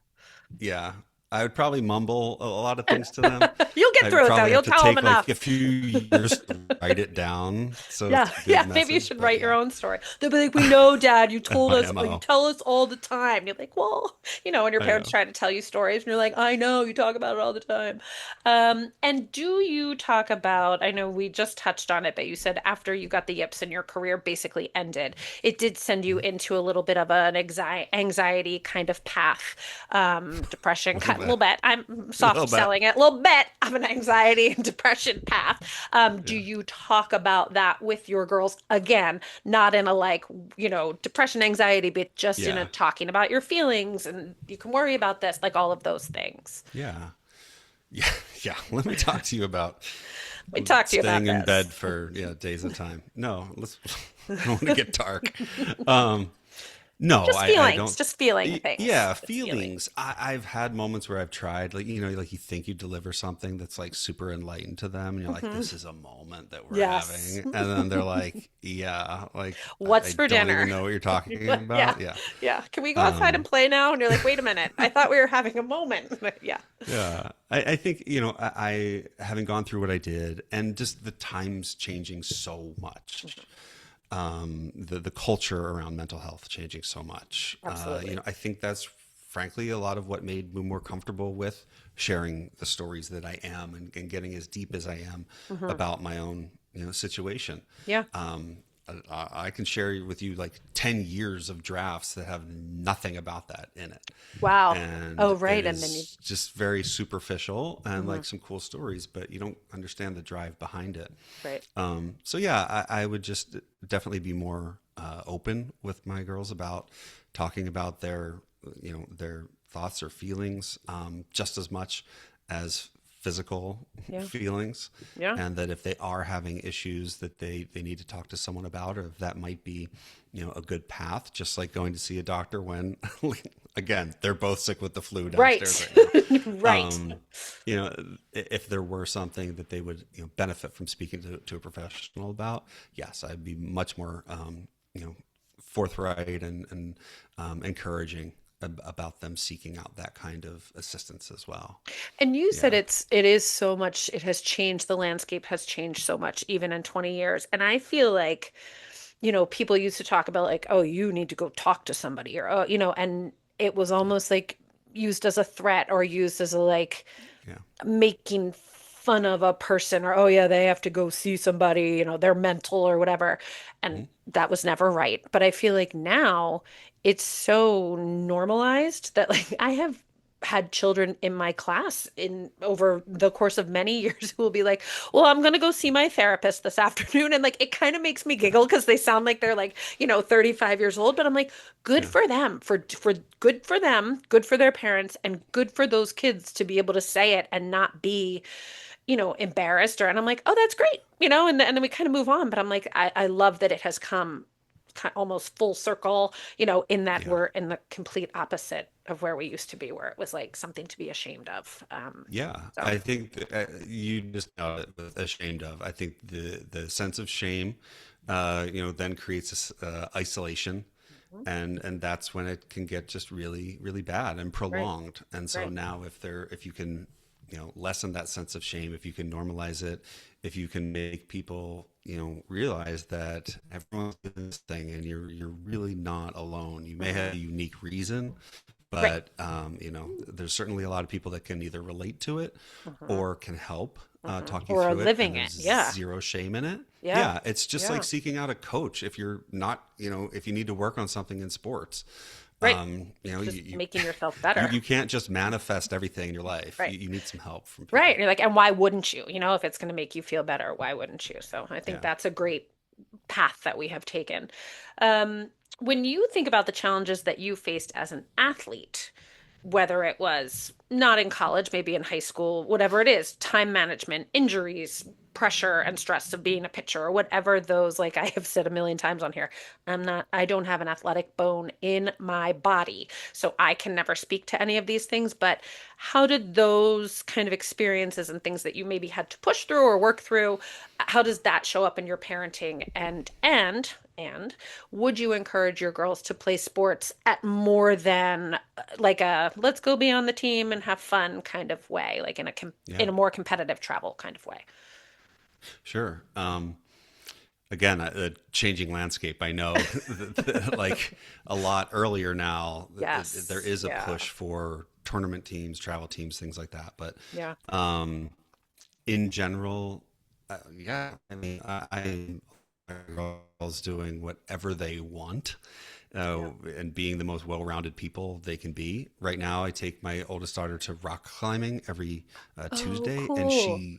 Yeah, I would probably mumble a lot of things to them. You'll get I would through it though. probably have You'll to tell them take like a enough. few years to write it down, so it's Yeah, a good yeah. Maybe you message. should But write your yeah, own story. They'll be like, "We know, Dad. You told my us. You mo. tell us all the time." And you're like, "Well, when your I parents know. try to tell you stories, and you're like, I know, you talk about it all the time." And do you talk about? I know we just touched on it, but you said after you got the yips and your career basically ended, it did send you into a little bit of an anxiety kind of path, depression, A little a little bit, bit. I'm a little soft bit. selling it, a little bit of an anxiety and depression path. Do Yeah, you talk about that with your girls again, not in a like, depression, anxiety, but just in a yeah, talking about your feelings and you can worry about this, like all of those things. yeah, yeah, yeah. Let me talk to you about We talk to you about staying in this. bed for days at a time. No, let's. I don't want to get dark. Um, No, Just I feelings, don't. just feeling things. Yeah, Just feeling. feelings. I've had moments where I've tried, like, like you think you deliver something that's like super enlightened to them, and you're like, Hmm. this is a moment that we're Yes. having. And then they're like, yeah, like, What's I for don't even dinner? know what you're talking Yeah. about. Yeah. Yeah. Can we go outside and Um, play now? And you're like, wait a minute. I thought we were having a moment. Yeah. yeah. I think, having gone through what I did and just the times changing so much, Mhm. the culture around mental health changing so much. Absolutely. I think that's frankly a lot of what made me more comfortable with sharing the stories that I am and getting as deep as I am Hmm. about my own situation. Yeah. Um, I can share with you like 10 years of drafts that have nothing about that in it. Wow. And Oh, it right. And then you, is just very superficial and mhm, like some cool stories, but you don't understand the drive behind it. right. So yeah, I would just definitely be more open with my girls about talking about their thoughts or feelings, just as much as physical Yeah. feelings, Yeah. and that if they are having issues that they need to talk to someone about, or if that might be a good path, just like going to see a doctor when again they're both sick with the flu downstairs Right. right now. Right. um, if there were something that they would benefit from speaking to a professional about, yes, I'd be much more forthright and encouraging about them seeking out that kind of assistance as well. And you said Yeah. it is so much, it has changed, the landscape has changed so much even in 20 years. And I feel like, people used to talk about like, oh, you need to go talk to somebody or oh, and it was almost like used as a threat or used as a like Yeah. making fun of a person or, oh yeah, they have to go see somebody, they're mental or whatever. And Mhm. that was never right. But I feel like now it's so normalized that like I have had children in my class in over the course of many years who will be like, well, I'm gonna go see my therapist this afternoon. And like it kind of makes me giggle because they sound like they're like, 35 years old, but I'm like, good Yeah. for them, for good for them, good for their parents, and good for those kids to be able to say it and not be, embarrassed and I'm like, oh, that's great, and then we kind of move on. But I'm like, I love that it has come almost full circle, in that Yeah. we're in the complete opposite of where we used to be, where it was like something to be ashamed of. Yeah, So I think you just nailed it with ashamed of. I think the sense of shame, then creates this isolation, Mhm. and that's when it can get just really really bad and Right, prolonged. And so right. now, if you can, lessen that sense of shame, if you can normalize it, if you can make people, realize that everyone's doing this thing and you're really not alone. You may Hmm. have a unique reason, Right. but there's certainly a lot of people that can either relate to it Hmm. or can help Hmm. talk you Or through it, and living it. there's Yeah. zero shame in it. Yeah. Yeah, it's just like Yeah. seeking out a coach if you're not, if you need to work on something in sports. Right. You, Just you making yourself you better. you can't just manifest everything in your life. Right. You need some help from Right. And people. you're like, and why wouldn't you? If it's going to make you feel better, why wouldn't you? So I think Yeah. that's a great path that we have taken. When you think about the challenges that you faced as an athlete, whether it was not in college, maybe in high school, whatever it is, time management, injuries, pressure and stress of being a pitcher or whatever those, like I have said a million times on here, I don't have an athletic bone in my body. So I can never speak to any of these things. But how did those kind of experiences and things that you maybe had to push through or work through, how does that show up in your parenting? And would you encourage your girls to play sports at more than like a let's go be on the team and have fun kind of way, like in Yeah. in a more competitive travel kind of way? Sure. Again, a changing landscape. I know, like a lot earlier now, there Yes. is a Yeah. push for tournament teams, travel teams, things like that. But Yeah. um, in general, yeah, I mean, girls doing whatever they want, Yeah. and being the most well-rounded people they can be. Right now, I take my oldest daughter to rock climbing every Oh, Tuesday, and cool.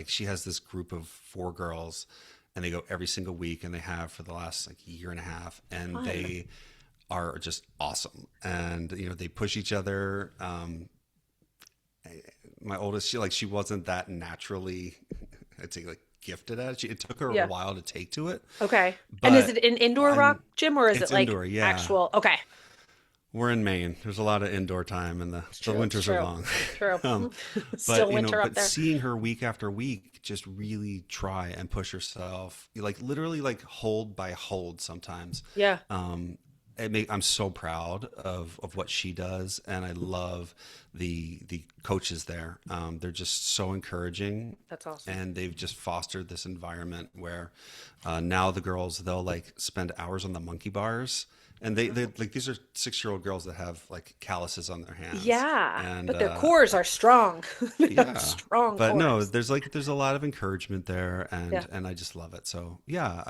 she has this group of four girls, and they go every single week, and they have for the last like year and a half, and Fun. they are just awesome. And they push each other. My oldest, she wasn't that naturally, I'd say, like gifted at it. It took her a Yeah. while to take to it, Okay. And is but it an indoor rock I'm gym or is it it's like indoor. Yeah, actual? Okay. we're in Maine. There's a lot of indoor time, and the It's the true. It's winters are true. long. True. um, but Still winter up but there. seeing her week after week just really try and push herself, like literally like hold by hold sometimes. Yeah. Um, I'm so proud of what she does, and I love the coaches there. They're just so encouraging, That's awesome. and they've just fostered this environment where now the girls, they'll like spend hours on the monkey bars, and they like, these are 6-year-old girls that have like calluses on their hands, Yeah. and But their cores are strong. They have yeah. strong But no, cores. there's a lot of encouragement there, Yeah. and I just love it. So yeah,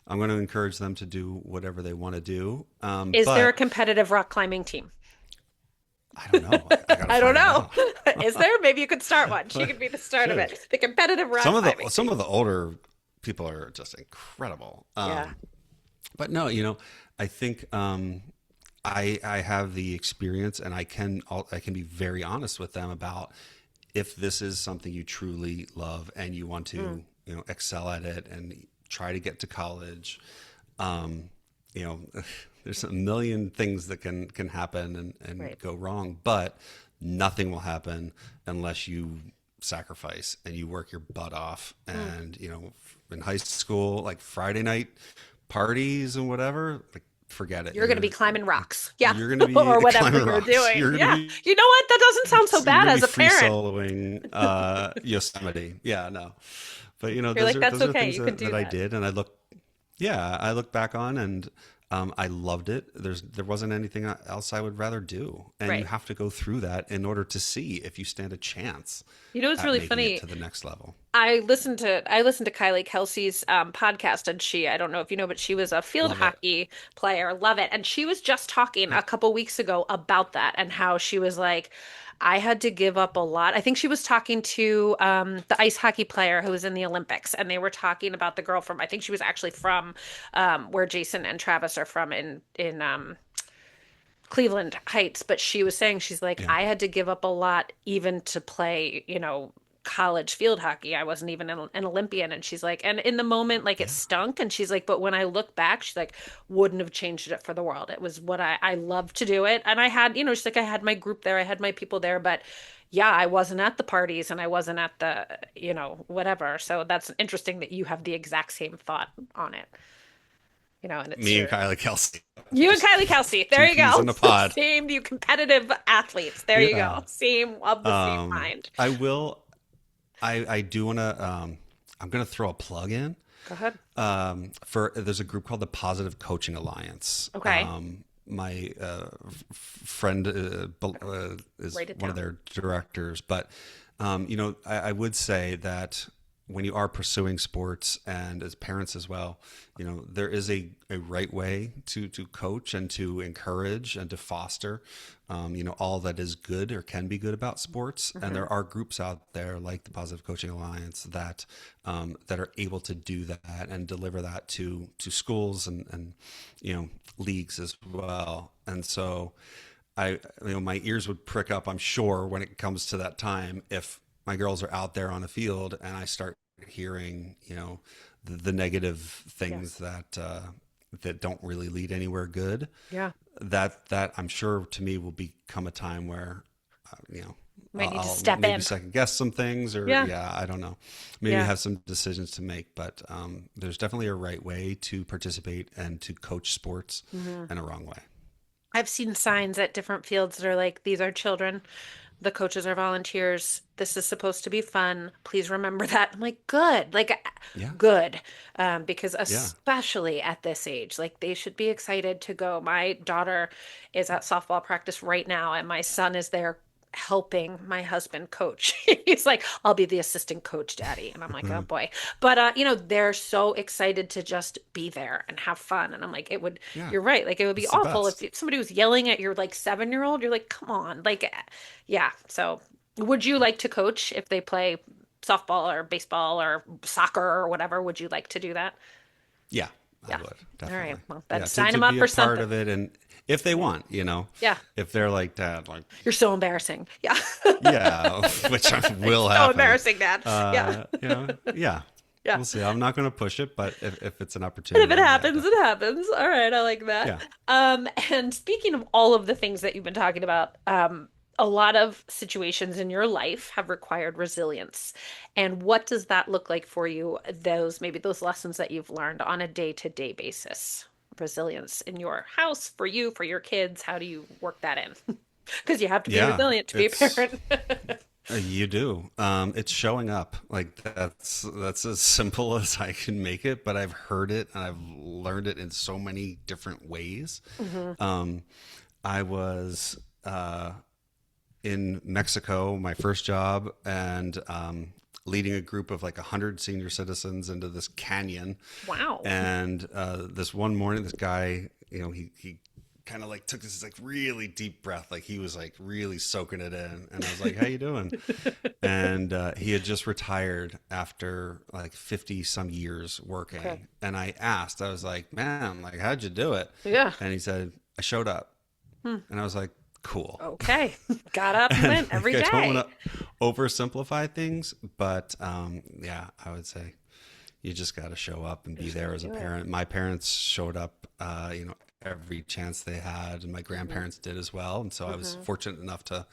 I'm going to encourage them to do whatever they want to do. Is there a But competitive rock climbing team? I don't know. I got to I don't find know. out. Is there? Maybe you could start one. She But could be the start of should it. The competitive rock climbing some team. of the older people are just incredible. Yeah. But no, I think I have the experience, and I can be very honest with them about if this is something you truly love and you want Mm, to excel at it and try to get to college. Um, you know, there's a million things that can happen and right. go wrong, but nothing will happen unless you sacrifice and you work your butt off. Mm. And in high school, like Friday night parties and whatever, like forget it. You're going to be climbing rocks. Yeah. You're gonna be Or whatever climbing you're rocks. doing. Yeah. You know what? That doesn't sound so You're bad gonna be as a free parent. soloing Yosemite. Yeah, no. But You're like, that's those are okay. things You can do that I that. did, and I look back on, and I loved it. There wasn't anything else I would rather do, and you Right. have to go through that in order to see if you stand a chance You know, it's at really making it funny. to the next level. I listened to Kylie Kelsey's podcast, and I don't know if you know, but she was a field Love it. hockey player. Love it. And she was just talking Yeah, a couple weeks ago about that and how she was like, I had to give up a lot. I think she was talking to the ice hockey player who was in the Olympics, and they were talking about the girl from, I think she was actually from where Jason and Travis are from in Cleveland Heights, but she was saying she's like, yeah, I had to give up a lot even to play, college field hockey. I wasn't even an Olympian. And she's like, and in the moment, like it yeah, stunk. And she's like, but when I look back, she's like, wouldn't have changed it for the world. It was what I loved to do it. And I had, she's like, I had my group there, I had my people there, but yeah, I wasn't at the parties and I wasn't at the, whatever. So that's interesting that you have the exact same thought on it, and it's me and your Kylie Kelsey, you and just Kylie Kelsey. There two you peas go. in a pod. Same, you competitive athletes. There you go. Yeah. Same of the same mind. I will. I do want to. I'm going to throw a plug in. Go ahead. For there's a group called the Positive Coaching Alliance. Okay. My friend is Write it one of down. their directors, but I would say that when you are pursuing sports and as parents as well, there is a right way to coach and to encourage and to foster, all that is good or can be good about sports. And Hmm. there are groups out there like the Positive Coaching Alliance that are able to do that and deliver that to schools and leagues as well. And so my ears would prick up, I'm sure, when it comes to that time if my girls are out there on a field and I start hearing, the negative Yeah. things that don't really lead anywhere good. Yeah. That I'm sure to me will become a time where, Might need to I'll step maybe in. second guess some things, or Yeah. yeah, I don't know, maybe Yeah. have some decisions to make. But there's definitely a right way to participate and to coach sports, Hmm. and a wrong way. I've seen signs at different fields that are like, these are children. The coaches are volunteers. This is supposed to be fun. Please remember that. I'm like, good, like, Yeah, good. Because yeah. especially at this age, like they should be excited to go. My daughter is at softball practice right now, and my son is there helping my husband coach. He's like, I'll be the assistant coach, daddy. And I'm like, oh boy. But they're so excited to just be there and have fun. And I'm like, Yeah, you're right. Like it would be it's the awful best. if somebody was yelling at your like 7-year-old. You're like, come on. Like, yeah. So would you like to coach if they play softball or baseball or soccer or whatever? Would you like to do that? Yeah, I Yeah. would All right. definitely. Well, then Yeah, sign to them up be a for part something. of it, and if they Yeah. want, Yeah. if they're like dad, like You're so embarrassing. Yeah. yeah, which will So happen. embarrassing, Dad. Yeah. Yeah, Yeah. we'll see. I'm not going to push it, but if it's an And if it opportunity, yeah, happens, it definitely. happens. All right, I like that. Yeah, And speaking of all of the things that you've been talking about, a lot of situations in your life have required resilience. And what does that look like for you? Maybe those lessons that you've learned on a day-to-day basis. Resilience in your house, for you, for your kids. How do you work that in? Because you have to be yeah. resilient to be a It's parent. you do. It's showing up. Like that's as simple as I can make it. But I've heard it and I've learned it in so many different ways. Hmm. Um, I was in Mexico, my first job, and leading a group of like 100 senior citizens into this canyon. Wow. And this one morning, this guy, he kind of like took this like really deep breath, like he was like really soaking it in. And I was like, "How you doing?" And he had just retired after like 50 some years Okay. working. And I asked, I was like, "Man, like how'd you do it?" Yeah. And he said, "I showed up." Hmm. And I was like, "Cool." Okay. Got up and And went every like I don't day. want to oversimplify things, but yeah, I would say you just got to show up and You be just there gotta as a do it. parent. My parents showed up, every chance they had, and my Hmm. grandparents did as well. And so I was Hmm. fortunate enough to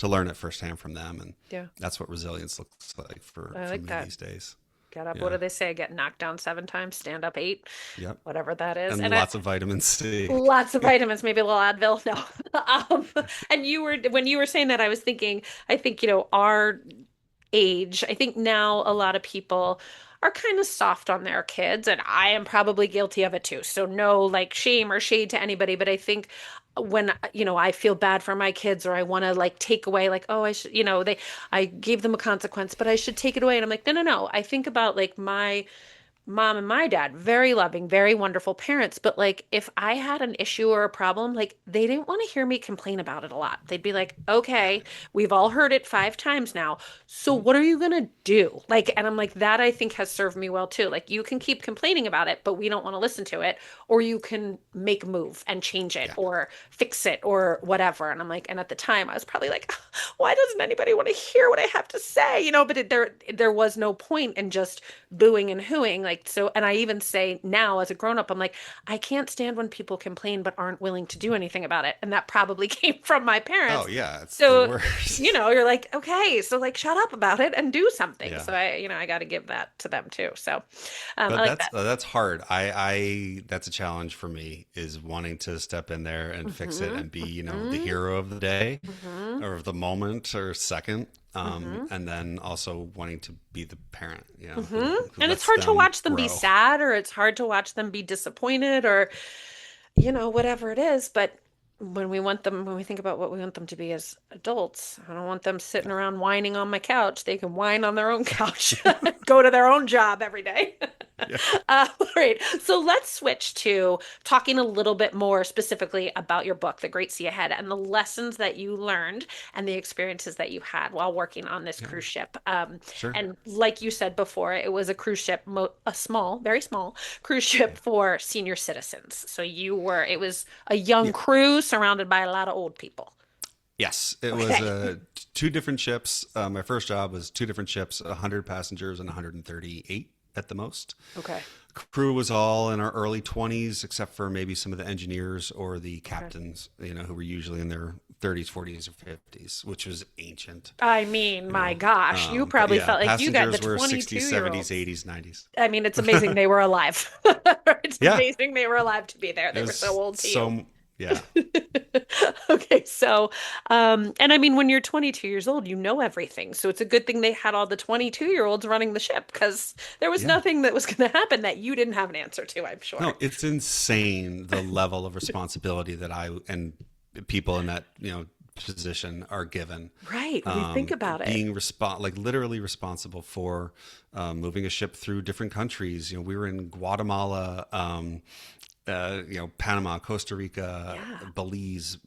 learn it firsthand from them, and Yeah. that's what resilience looks like for I for like me that. these days. Get up. What Yeah. do they say? Get knocked down 7 times, stand up 8, Yep. whatever that is. And And lots of vitamin C. lots of vitamins, maybe a little Advil. No. And when you were saying that, I was thinking, I think, our age, I think now a lot of people are kind of soft on their kids, and I am probably guilty of it too. So no like shame or shade to anybody, but I think when I feel bad for my kids or I want to like take away like oh I should I gave them a consequence, but I should take it away, and I'm like no. I think about like my mom and my dad, very loving, very wonderful parents. But like, if I had an issue or a problem, like, they didn't want to hear me complain about it a lot. They'd be like, okay, we've all heard it 5 times now. So Mhm. what are you going to do? Like, and I'm like, that I think has served me well too. Like, you can keep complaining about it, but we don't want to listen to it. Or you can make a move and change it Yeah. or fix it or whatever. And I'm like, and at the time, I was probably like, why doesn't anybody want to hear what I have to say? But there was no point in just booing and hooing like so. And I even say now as a grown up, I'm like, I can't stand when people complain but aren't willing to do anything about it, and that probably came from my Oh parents. yeah, it's the So worst. you're like, okay, so like shut up about it and do something. Yeah. So I got to give that to them too. So I But like that. that's hard. I that's a challenge for me is wanting to step in there and fix it Hmm. and be, the Hmm. hero of the day Hmm. or of the moment or second. Hmm. And then also wanting to be the parent, Hmm. who And it's lets hard to them watch them be grow. sad, or it's hard to watch them be disappointed, or whatever it is. But when we think about what we want them to be as adults, I don't want them sitting Yeah. around whining on my couch. They can whine on their own couch, go to their own job every day. Yeah. All right. So let's switch to talking a little bit more specifically about your book, The Great Sea Ahead, and the lessons that you learned and the experiences that you had while working on this Yeah. cruise ship. Sure. And like you said before, it was a cruise ship, a small, very small cruise ship Yeah. for senior citizens. So it was a young Yeah. crew surrounded by a lot of old people. Yes, it was Okay. two different ships. My first job was two different ships, 100 passengers and 138 at the most. Okay. Crew was all in our early 20s, except for maybe some of the engineers or the Okay. captains, who were usually in their 30s, 40s, or 50s, which was ancient, I mean, my gosh, you But probably yeah, felt like you got the passengers were 60s, 70s, 22-year-olds. 80s, 90s. I mean, it's amazing they were alive. It's Yeah, amazing they were alive to be there. it They were so was old to you. so, yeah, Okay, so, and I mean, when you're 22 years old, you know everything. So it's a good thing they had all the 22-year-olds running the ship because there was yeah. nothing that was going to happen that you didn't have an answer to, I'm sure. No, it's insane the level of responsibility that I and people in that position are given. Right, when you think about it. Being like literally responsible for moving a ship through different countries. We were in Guatemala, Panama, Costa Rica, Yeah, Belize,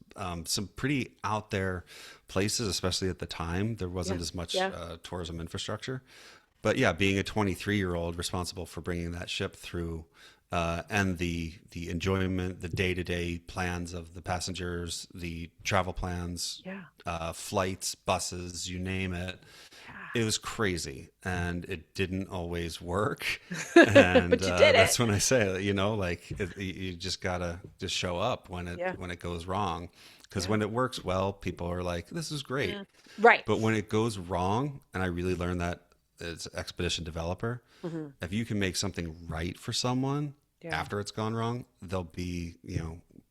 some pretty out there places, especially at the time. There yeah, wasn't as much yeah, tourism infrastructure. But yeah, being a 23-year-old responsible for bringing that ship through, and the enjoyment, the day-to-day plans of the passengers, the travel plans, yeah, flights, buses, you name it. It was crazy, and it didn't always work. yeah. And But you did it. that's when I say, like you just gotta just show up Yeah, when it goes wrong, because yeah, when it works well, people are like, "This is great." yeah. Right. But when it goes wrong, and I really learned that as an expedition developer, Hmm. if you can make something right for someone Yeah. after it's gone wrong, they'll be,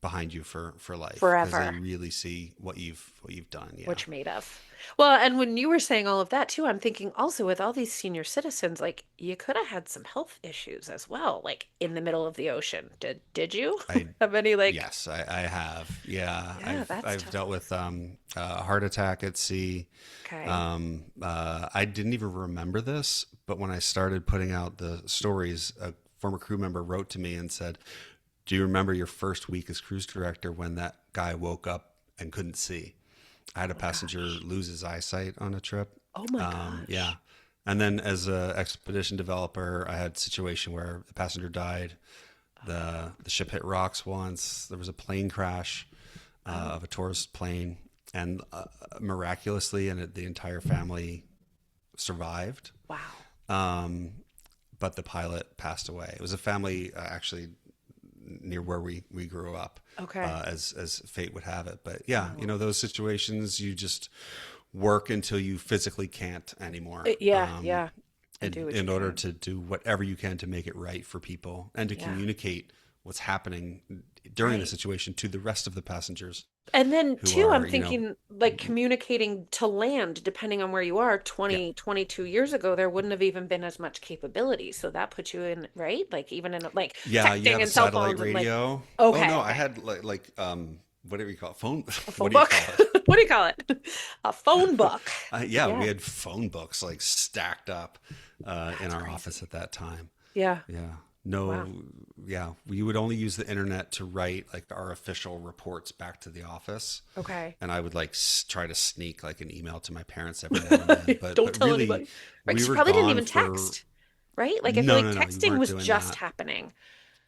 behind you for life because they Forever. really see what you've done. Yeah. What you're made of. Well, and when you were saying all of that too, I'm thinking also with all these senior citizens, like you could have had some health issues as well, like in the middle of the ocean. Did you I have any like Yes, I have. Yeah, yeah, I've that's dealt tough. with a heart attack at sea. Okay. I didn't even remember this, but when I started putting out the stories, a former crew member wrote to me and said, "Do you remember your first week as cruise director when that guy woke up and couldn't see?" I had a Oh my passenger gosh. lose his eyesight on a trip. Oh my Yeah. gosh. And then as a expedition developer, I had a situation where the passenger died. The ship hit rocks once. There was a plane crash Oh, of a tourist plane, and miraculously, and the entire family survived. wow. But the pilot passed away. It was a family actually near where we grew up, Okay. as fate would have it. But yeah, Oh. those situations you just work until you physically can't anymore. Yeah, yeah. And do what you In order can. to do whatever you can to make it right for people and to Yeah. communicate what's happening during the Right. situation to the rest of the passengers And then who too, are, I'm thinking like communicating to land, depending on where you are, yeah, 22 years ago, there wouldn't have even been as much capability. So that puts you in, right? Like even in like yeah, you texting have a and cell satellite phones and like, radio. Oh okay, no, I okay. had whatever you call it, phone. A What phone do you book? call it? What do you call it? A phone book. Yeah, we Yeah. had phone books like stacked up in That's our office crazy. at that time. Yeah. Yeah. Wow. No, yeah, we would only use the internet to write like our official reports back to the office. Okay. And I would like try to sneak like an email to my parents every now and then. Don't But tell really, anybody. Right. we 'Cause you were probably didn't gone even for text, right? Like I feel no, like no, no, you texting weren't was doing just that. happening.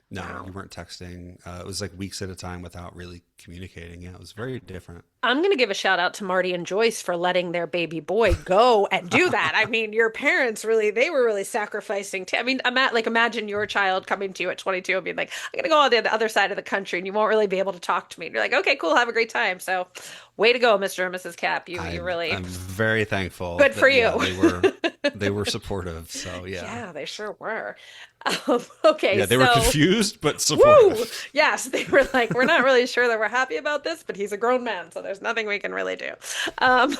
No, you Wow. weren't texting. It was like weeks at a time without really communicating. Yeah, it was very different. I'm going to give a shout out to Marty and Joyce for letting their baby boy go and do that. I mean, your parents really, they were really sacrificing. I mean, imagine your child coming to you at 22 and being like, I'm going to go on the other side of the country and you won't really be able to talk to me. And you're like, okay, cool, have a great time. So, way to go, Mr. and Mrs. Cap. You really I'm very thankful good for that yeah, you. they were supportive. So yeah. Yeah, they sure were. Okay, Yeah, they were so confused but woo! supportive. Yes, they were like, we're not really sure that we're happy about this, but he's a grown man, so there's nothing we can really do. Um,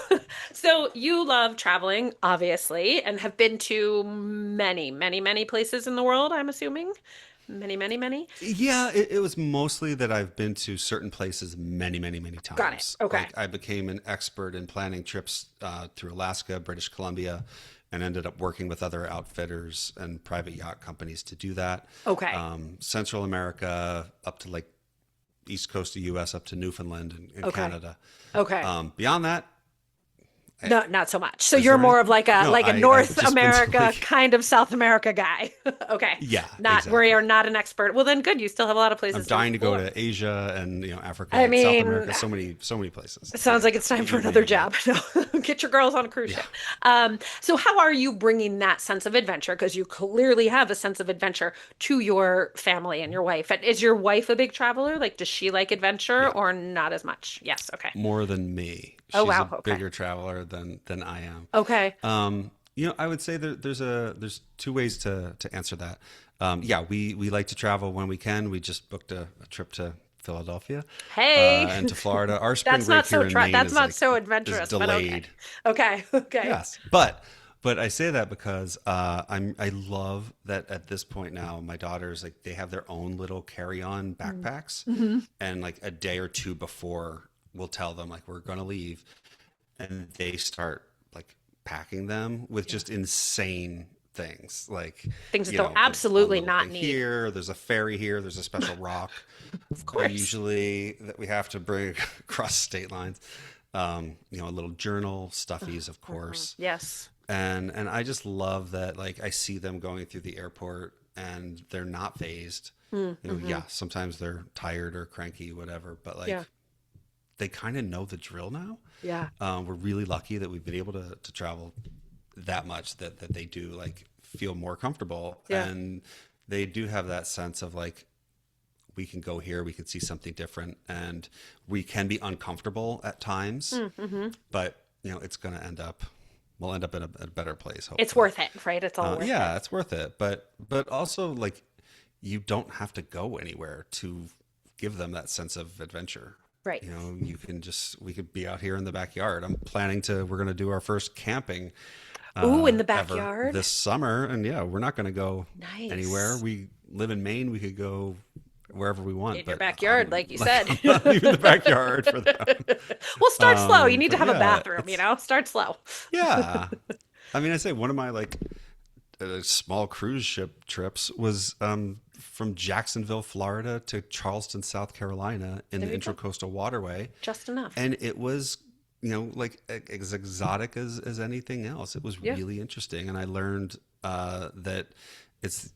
so you love traveling, obviously, and have been to many, many, many places in the world, I'm assuming. Many, many, many. Yeah, it was mostly that I've been to certain places many, many, many Got it. times. Okay. Like I became an expert in planning trips through Alaska, British Columbia, and ended up working with other outfitters and private yacht companies to do that. Okay. Central America up to like East Coast of U.S. up to Newfoundland and Okay. Canada. Okay. Beyond that, No, not so much. So is you're there more of anything? like a No, I've North just been to America like kind of South America guy. Okay. yeah, Not where exactly. you're not an expert. Well, then good. You still have a lot of I'm places to dying to go explore. to Asia and I Africa, South mean, America, so many places. it sounds like it's time for You another name it. job. No, get your girls on a cruise Yeah. ship. So how are you bringing that sense of adventure? Because you clearly have a sense of adventure to your family and your wife. And is your wife a big traveler? Like, does she like adventure Yeah. or not as much? Yes. Okay. More than me. Oh, She's a wow. Okay. bigger traveler than I am. Okay. I would say there's two ways to answer that. Yeah, we like to travel when we can. We just booked a trip to Philadelphia Hey, and to Florida. Our spring break here in Maine that's not so is adventurous, but okay. delayed. Okay. Okay. Yes, but I say that because I love that at this point now my daughters like they have their own little carry-on backpacks, Mm-hmm. and like a day or two before we'll tell them like we're gonna leave, and they start like packing them with Yeah. just insane things like Things that they'll there's a fun absolutely little not thing need. here, there's a ferry here, there's a special rock Of course. usually that we have to bring across state lines, a little journal, stuffies of Mhm. course, Yes. and I just love that like I see them going through the airport and they're not phased. Mm-hmm. Yeah, sometimes they're tired or cranky, whatever, but like Yeah. they kind of know the drill now. Yeah. We're really lucky that we've been able to travel that much that they do like feel more comfortable, Yeah. and they do have that sense of like we can go here, we can see something different, and we can be uncomfortable at times, Mm-hmm. but it's going to we'll end up in a better place It's hopefully. worth it, right? It's all worth it. Yeah, it's worth it, but also like you don't have to go anywhere to give them that sense of adventure. Right. You can we could be out here in the backyard. We're going to do our first camping Ooh, in the ever backyard. this summer. And yeah, we're not going to go anywhere. Nice. We live in Maine. We could go wherever we want, In your but backyard, like you said. I'm not leaving the backyard for them. Well, start slow. You need to But have a yeah, bathroom, Start slow. yeah. I mean, I say one of my like small cruise ship trips was from Jacksonville, Florida to Charleston, South Carolina in There the you go. Intracoastal Waterway. Just enough. And it was, like as exotic as anything else. It was Yeah. really interesting. And I learned that it's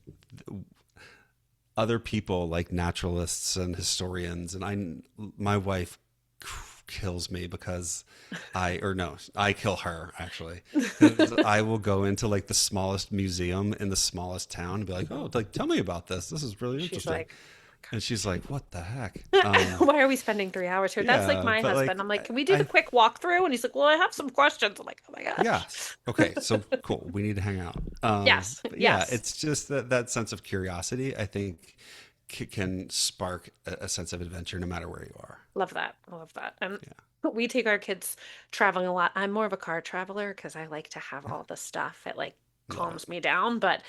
other people like naturalists and historians. And my wife kills me because I kill her actually. 'Cause I will go into like the smallest museum in the smallest town and be like, oh, like tell me about this. This is really She's interesting. like, And she's like, what the heck? why are we spending 3 hours here? That's like Yeah, my but like husband. I'm like, can we do the I quick walkthrough? And he's like, well, I have some questions. I'm like, oh my yeah. gosh. Okay, so cool. We need to hang out. Yes. But yeah, Yes. it's just that sense of curiosity, I think, can spark a sense of adventure no matter where you are. Love that. I love that. And Yeah. we take our kids traveling a lot. I'm more of a car traveler because I like to have Yeah. all the stuff. It like Love it. calms me down. But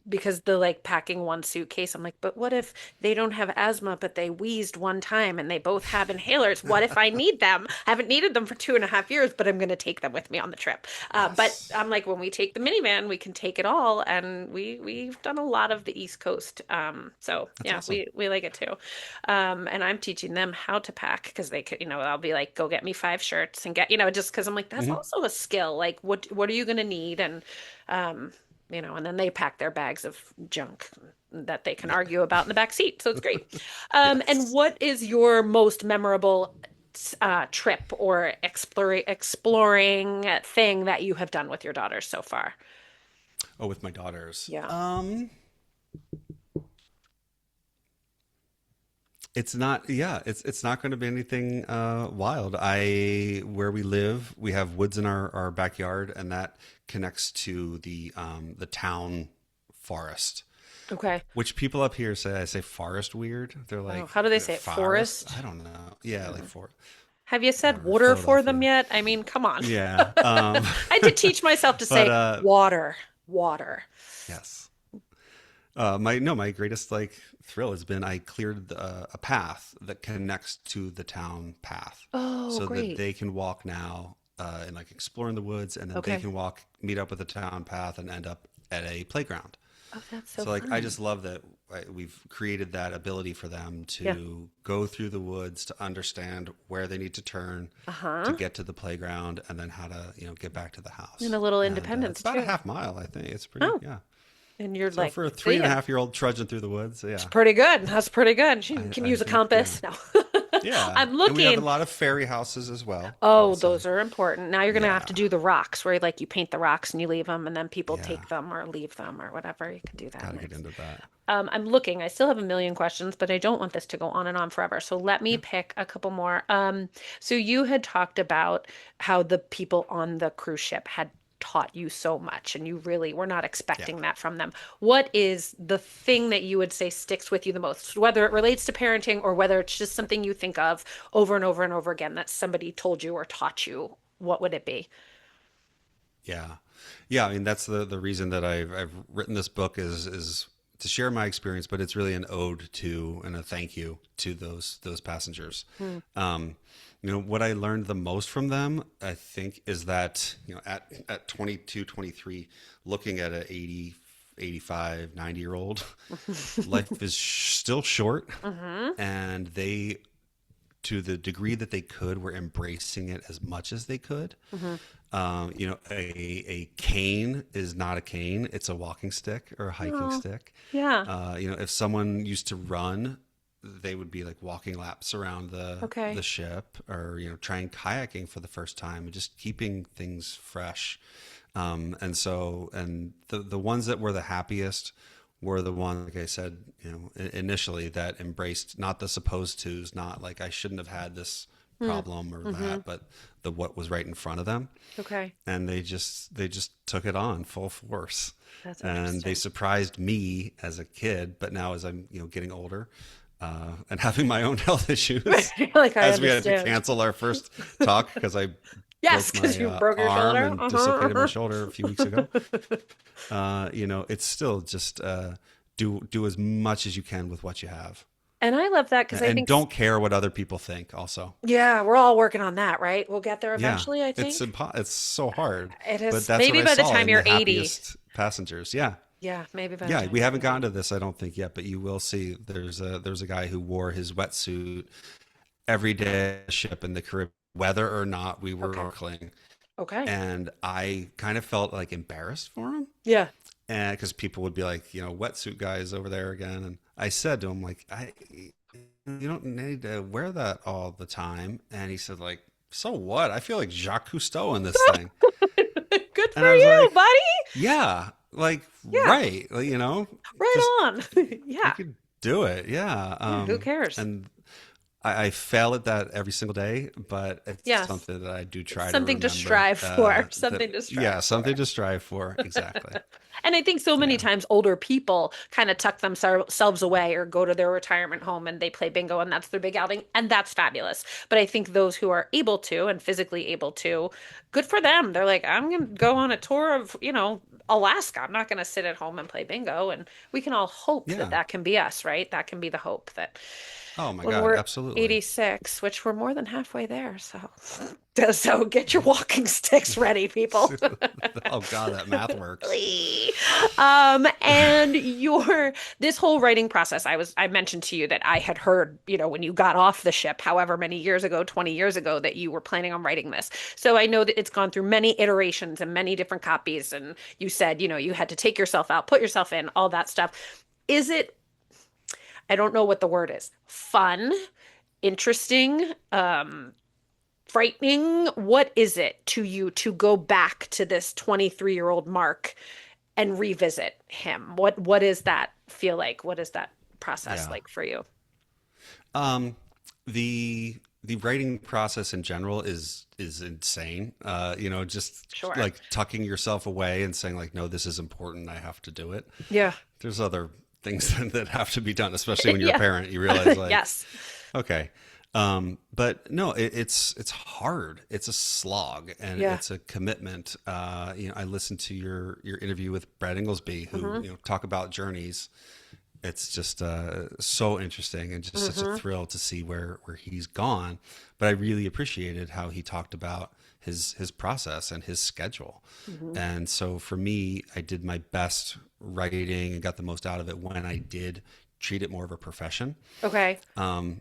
because the like packing one suitcase, I'm like, but what if they don't have asthma, but they wheezed one time and they both have inhalers? What if I need them? I haven't needed them for 2.5 years, but I'm going to take them with me on the trip. But Yes. I'm like, when we take the minivan, we can take it all, and we've done a lot of the East Coast. So That's yeah, awesome. we like it too. And I'm teaching them how to pack because they could, I'll be like, go get me 5 shirts and get, just because I'm like, that's Hmm. also a skill. Like, what are you going to need? And, um, and then they pack their bags of junk that they can Yeah. argue about in the back seat. So it's great. And Yes. what is your most memorable trip or exploring thing that you have done with your daughters so far? Oh, with my daughters. Yeah. It's not, yeah, it's not going to be anything wild. Where we live, we have woods in our backyard, and that connects to the town forest. Okay. Which people up here say, I say forest weird. They're Oh, like, how do they say it? forest? Forest? I don't know. Yeah, like for Have you said whatever, water for them Philadelphia. yet? I mean, come on. Yeah. I had to teach myself to But say water, water. yes. My greatest like thrill has been I cleared a path that connects to the town path, Oh, so that great. they can walk now and like explore in the woods, and then they Okay. can walk, meet up with the town path, and end up at a playground. Oh, that's so So like I fun. just love that we've created that ability for them Yeah. to go through the woods to understand where they need to turn to Uh-huh. get to the playground, and then how to get back to the And house. a little And it's independence about a too. half mile, I think. It's pretty, Oh, yeah. and you're So like, for a good three for and a you. half year old trudging through the woods, It's yeah, pretty good. That's pretty good. She can I use a think, compass. No. yeah. I'm And we have a looking. lot of fairy houses as well. Oh, So those are important. Now you're gonna have yeah, to do the rocks where like you paint the rocks and you leave them and then people yeah, take them or leave them or whatever. You can do that. got to And get into that. I'm looking. I still have a million questions, but I don't want this to go on and on forever. So let me Yeah, pick a couple more. So you had talked about how the people on the cruise ship had taught you so much, and you really were not yeah, expecting that from them. What is the thing that you would say sticks with you the most, whether it relates to parenting or whether it's just something you think of over and over and over again that somebody told you or taught you? What would it be? yeah, yeah. I mean, that's the reason that I've written this book is to share my experience, but it's really an ode to and a thank you to those passengers. Hmm. Um, what I learned the most from them, I think, is that at 22, 23, looking at a 80, 85, 90-year old, life is still short, Mm-hmm. and they, to the degree that they could, were embracing it as much as they could. Mm-hmm. A cane is not a cane; it's a walking stick or a hiking Oh, stick. yeah. If someone used to run, they would be like walking laps around the Okay. ship, or trying kayaking for the first time, and just keeping things fresh. And the ones that were the happiest were the ones, like I said, initially, that embraced not the supposed tos, not like I shouldn't have had this problem or Mm-hmm. that, but the what was right in front of them, Okay. and they just took it on full force, That's and they interesting. surprised me as a kid, but now as I'm getting older, and having my own health issues, Like I as we had to understand. cancel our first talk because I Yes, broke because my you broke your arm shoulder. and dislocated my Uh-huh. shoulder a few weeks ago. It's still just do as much as you can with what you have, And I love that because I and think, don't care what other people think. Also, yeah, we're all working on that, right? We'll get there yeah, eventually, I it's think. it's so hard, It but is that's what maybe I by the saw time in the you're 80. happiest passengers. Yeah, Yeah, maybe by the yeah, time we you're haven't 80. gotten to this, I don't think, yet, but you will see. There's a guy who wore his wetsuit every day on the ship in the Caribbean, whether or not we were Okay. snorkeling, Okay. and I kind of felt like embarrassed for him, Yeah. and because people would be like, wetsuit guys over there again, and I said to him, like, you don't need to wear that all the time, and he said, like, so what? I feel like Jacques Cousteau in this thing, Good and for I was you, like, buddy. yeah, like, Yeah, right, like, right just on. you Yeah. could do it, yeah, Yeah, who cares? and I fail at that every single day, but it's Yes. something that I do It's try to something to remember. strive for. That Something to yeah, strive something for. to strive for. Exactly. And I think so many Yeah. times older people kind of tuck themselves away or go to their retirement home and they play bingo and that's their big outing. And that's fabulous. But I think those who are able to and physically able to, good for them. They're like, I'm going to go on a tour of, Alaska. I'm not going to sit at home and play bingo. And we can all hope that Yeah. that can be us, right? That can be the hope that Oh my when God, we're absolutely. 86, which we're more than halfway there. So, so get your walking sticks ready, people. Oh God, that math works. And your this whole writing process, I mentioned to you that I had heard, when you got off the ship, however many years ago, 20 years ago, that you were planning on writing this. So I know that it's gone through many iterations and many different copies. And you said, you had to take yourself out, put yourself in, all that stuff. Is it, I don't know what the word is, fun, interesting, frightening? What is it to you to go back to this 23-year-old Marc and revisit him? What does that feel like? What is that process Yeah. like for you? Um, the writing process in general is insane. Just Sure. like tucking yourself away and saying like, no, this is important. I have to do it. Yeah. There's other things that have to be done, especially when you're a Yeah. parent. You realize like, Yes. okay. But no, it's hard. It's a slog and Yeah. it's a commitment. I listened to your interview with Brad Inglesby, who Hmm. talk about journeys. It's just so interesting and just such a Hmm. thrill to see where he's gone. But I really appreciated how he talked about his process and his schedule. Hmm. And so for me, I did my best writing and got the most out of it when I did treat it more of a profession. Okay.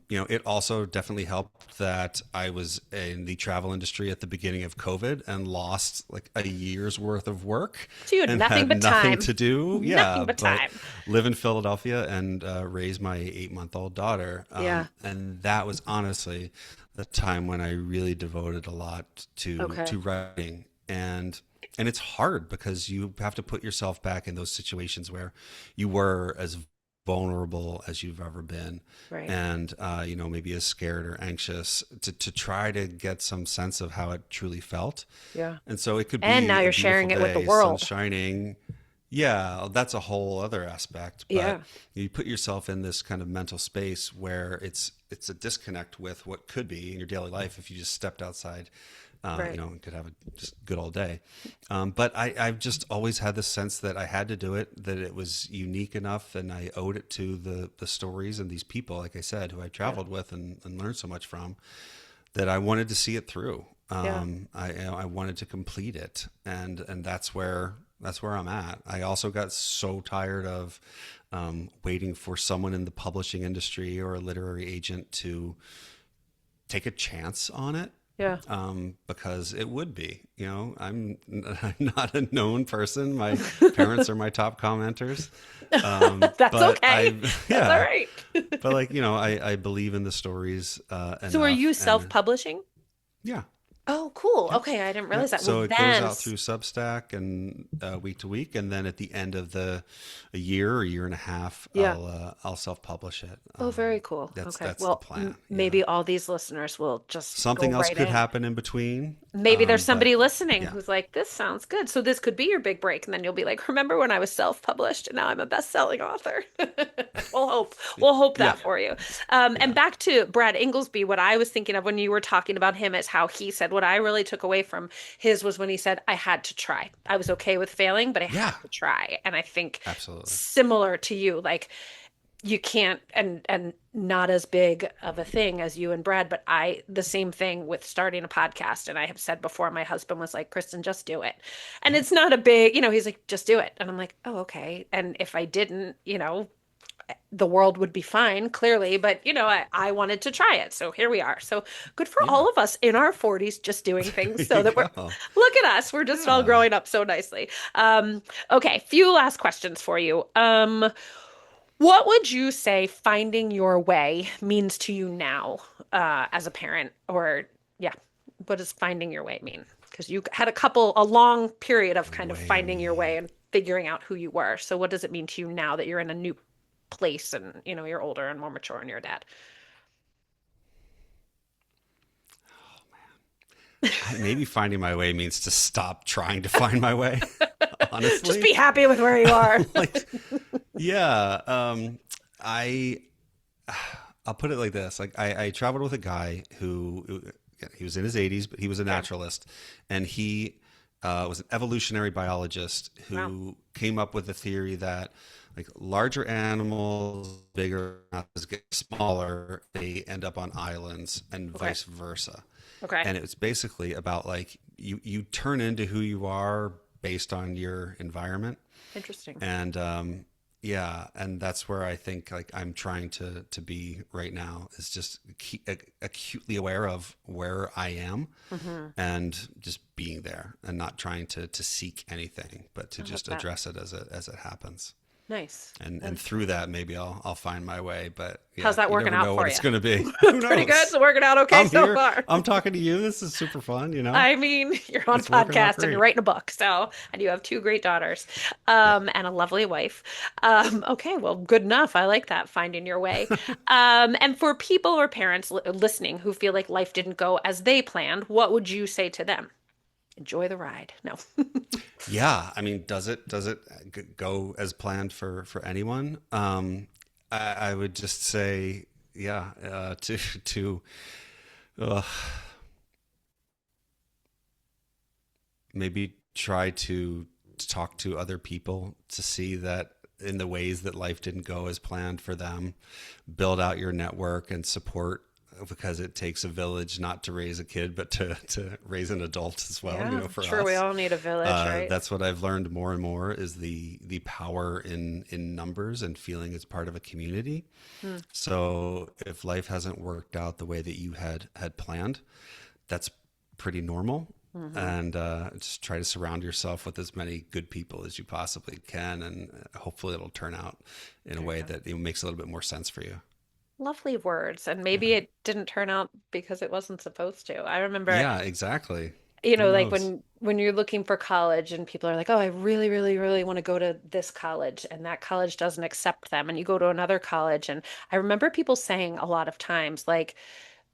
It also definitely helped that I was in the travel industry at the beginning of COVID and lost like a year's worth of work So you had and nothing had but nothing time. to do. Nothing Yeah, but but time. live in Philadelphia and raise my 8-month-old daughter. Yeah. And that was honestly the time when I really devoted a lot Okay. to writing. And it's hard because you have to put yourself back in those situations where you were as vulnerable as you've ever been Right. and maybe as scared or anxious to try to get some sense of how it truly felt. Yeah. And so it could And be now a you're beautiful sharing it with the day, sun world. shining. Yeah, that's a whole other aspect, but Yeah. you put yourself in this kind of mental space where it's a disconnect with what could be in your daily life if you just stepped outside, Right. and could have a just good old day. But I've just always had this sense that I had to do it, that it was unique enough, and I owed it to the stories and these people, like I said, who I Yeah. traveled with and learned so much from, that I wanted to see it through. Yeah. I wanted to complete it, and that's where I'm at. I also got so tired of waiting for someone in the publishing industry or a literary agent to take a chance on it, Yeah. because it would be, I'm not a known person. My parents are my top commenters. That's But okay. That's all yeah, right. but like, I believe in the stories, So are you enough. And self-publishing? yeah, Oh, cool. yep. Okay, I didn't realize Yep. that. Well, So it goes then, out through Substack and week to week, and then at the end of the a year or year and a half, yeah. I'll self-publish it. Oh, very cool. That's Okay. that's the Well, plan. Yeah. maybe all these listeners will just go Something else right could in. happen in between, Maybe there's but somebody listening yeah, who's like, this sounds good. So this could be your big break. And then you'll be like, remember when I was self-published and now I'm a best-selling author? We'll hope. We'll hope yeah, that for you. And yeah, back to Brad Inglesby, what I was thinking of when you were talking about him is how he said what I really took away from his was when he said, I had to try. I was okay with failing, but I had yeah, to try. And I think absolutely. similar to you, like you can't and not as big of a thing as you and Brad, but I the same thing with starting a podcast. And I have said before, my husband was like, Kristin, just do it. And it's not a big, he's like, just do it. And I'm like, oh, okay. And if I didn't, the world would be fine, clearly, but I wanted to try it. So here we are. So good for Yeah, all of us in our 40s just doing things there so you that we're go. look at us. We're just all Yeah. growing up so nicely. Okay, few last questions for you. What would you say finding your way means to you now, as a parent? Or, yeah, what does finding your way mean? Because you had a long period of kind of finding your way Way. and figuring out who you were. So, what does it mean to you now that you're in a new place and, you're older and more mature and you're a dad? maybe finding my way means to stop trying to find my way, Just honestly. be happy with where you are. Like, yeah, I I'll put it like this. Like I traveled with a guy who yeah, he was in his 80s, but he was a Okay. naturalist, and he was an evolutionary biologist Wow. who came up with the theory that like larger animals, bigger animals get smaller, they end up on islands, and Okay. vice versa. Okay. And it was basically about like you turn into who you are based on your environment. Interesting. And yeah, and that's where I think like I'm trying to be right now is just acutely aware of where I am Hmm. and just being there and not trying to seek anything, but to I like just that. address it as it happens. Nice. And through that maybe I'll find my way, but How's yeah, that you working never out know what for it's you? going to be. Who Pretty good. knows? It's working out okay I'm so here. far. I'm talking to you. This is super fun, you know? I mean, you're on a It's working out podcast and you're great. writing a book, so and you have two great daughters, Yeah. and a lovely wife. Okay, well, good enough. I like that, finding your way. And for people or parents listening who feel like life didn't go as they planned, what would you say to them? Enjoy the ride. No. Yeah, I mean, does it go as planned for anyone? I would just say, yeah, to uh, maybe try to talk to other people to see that in the ways that life didn't go as planned for them, build out your network and support because it takes a village not to raise a kid, but to raise an adult as well, you Yeah, know, for sure. We us. all need a village, right? That's what I've learned more and more is the power in numbers and feeling as part of a community. Hmm. So if life hasn't worked out the way that you had planned, that's pretty normal. Hmm. And just try to surround yourself with as many good people as you possibly can, and hopefully it'll turn out in a There you way go. that it makes a little bit more sense for you. Lovely words. And maybe Yeah, it didn't turn out because it wasn't supposed to. I remember, yeah, exactly. Who like knows? when you're looking for college and people are like, "Oh, I really, really, really want to go to this college," and that college doesn't accept them, and you go to another college. And I remember people saying a lot of times, like,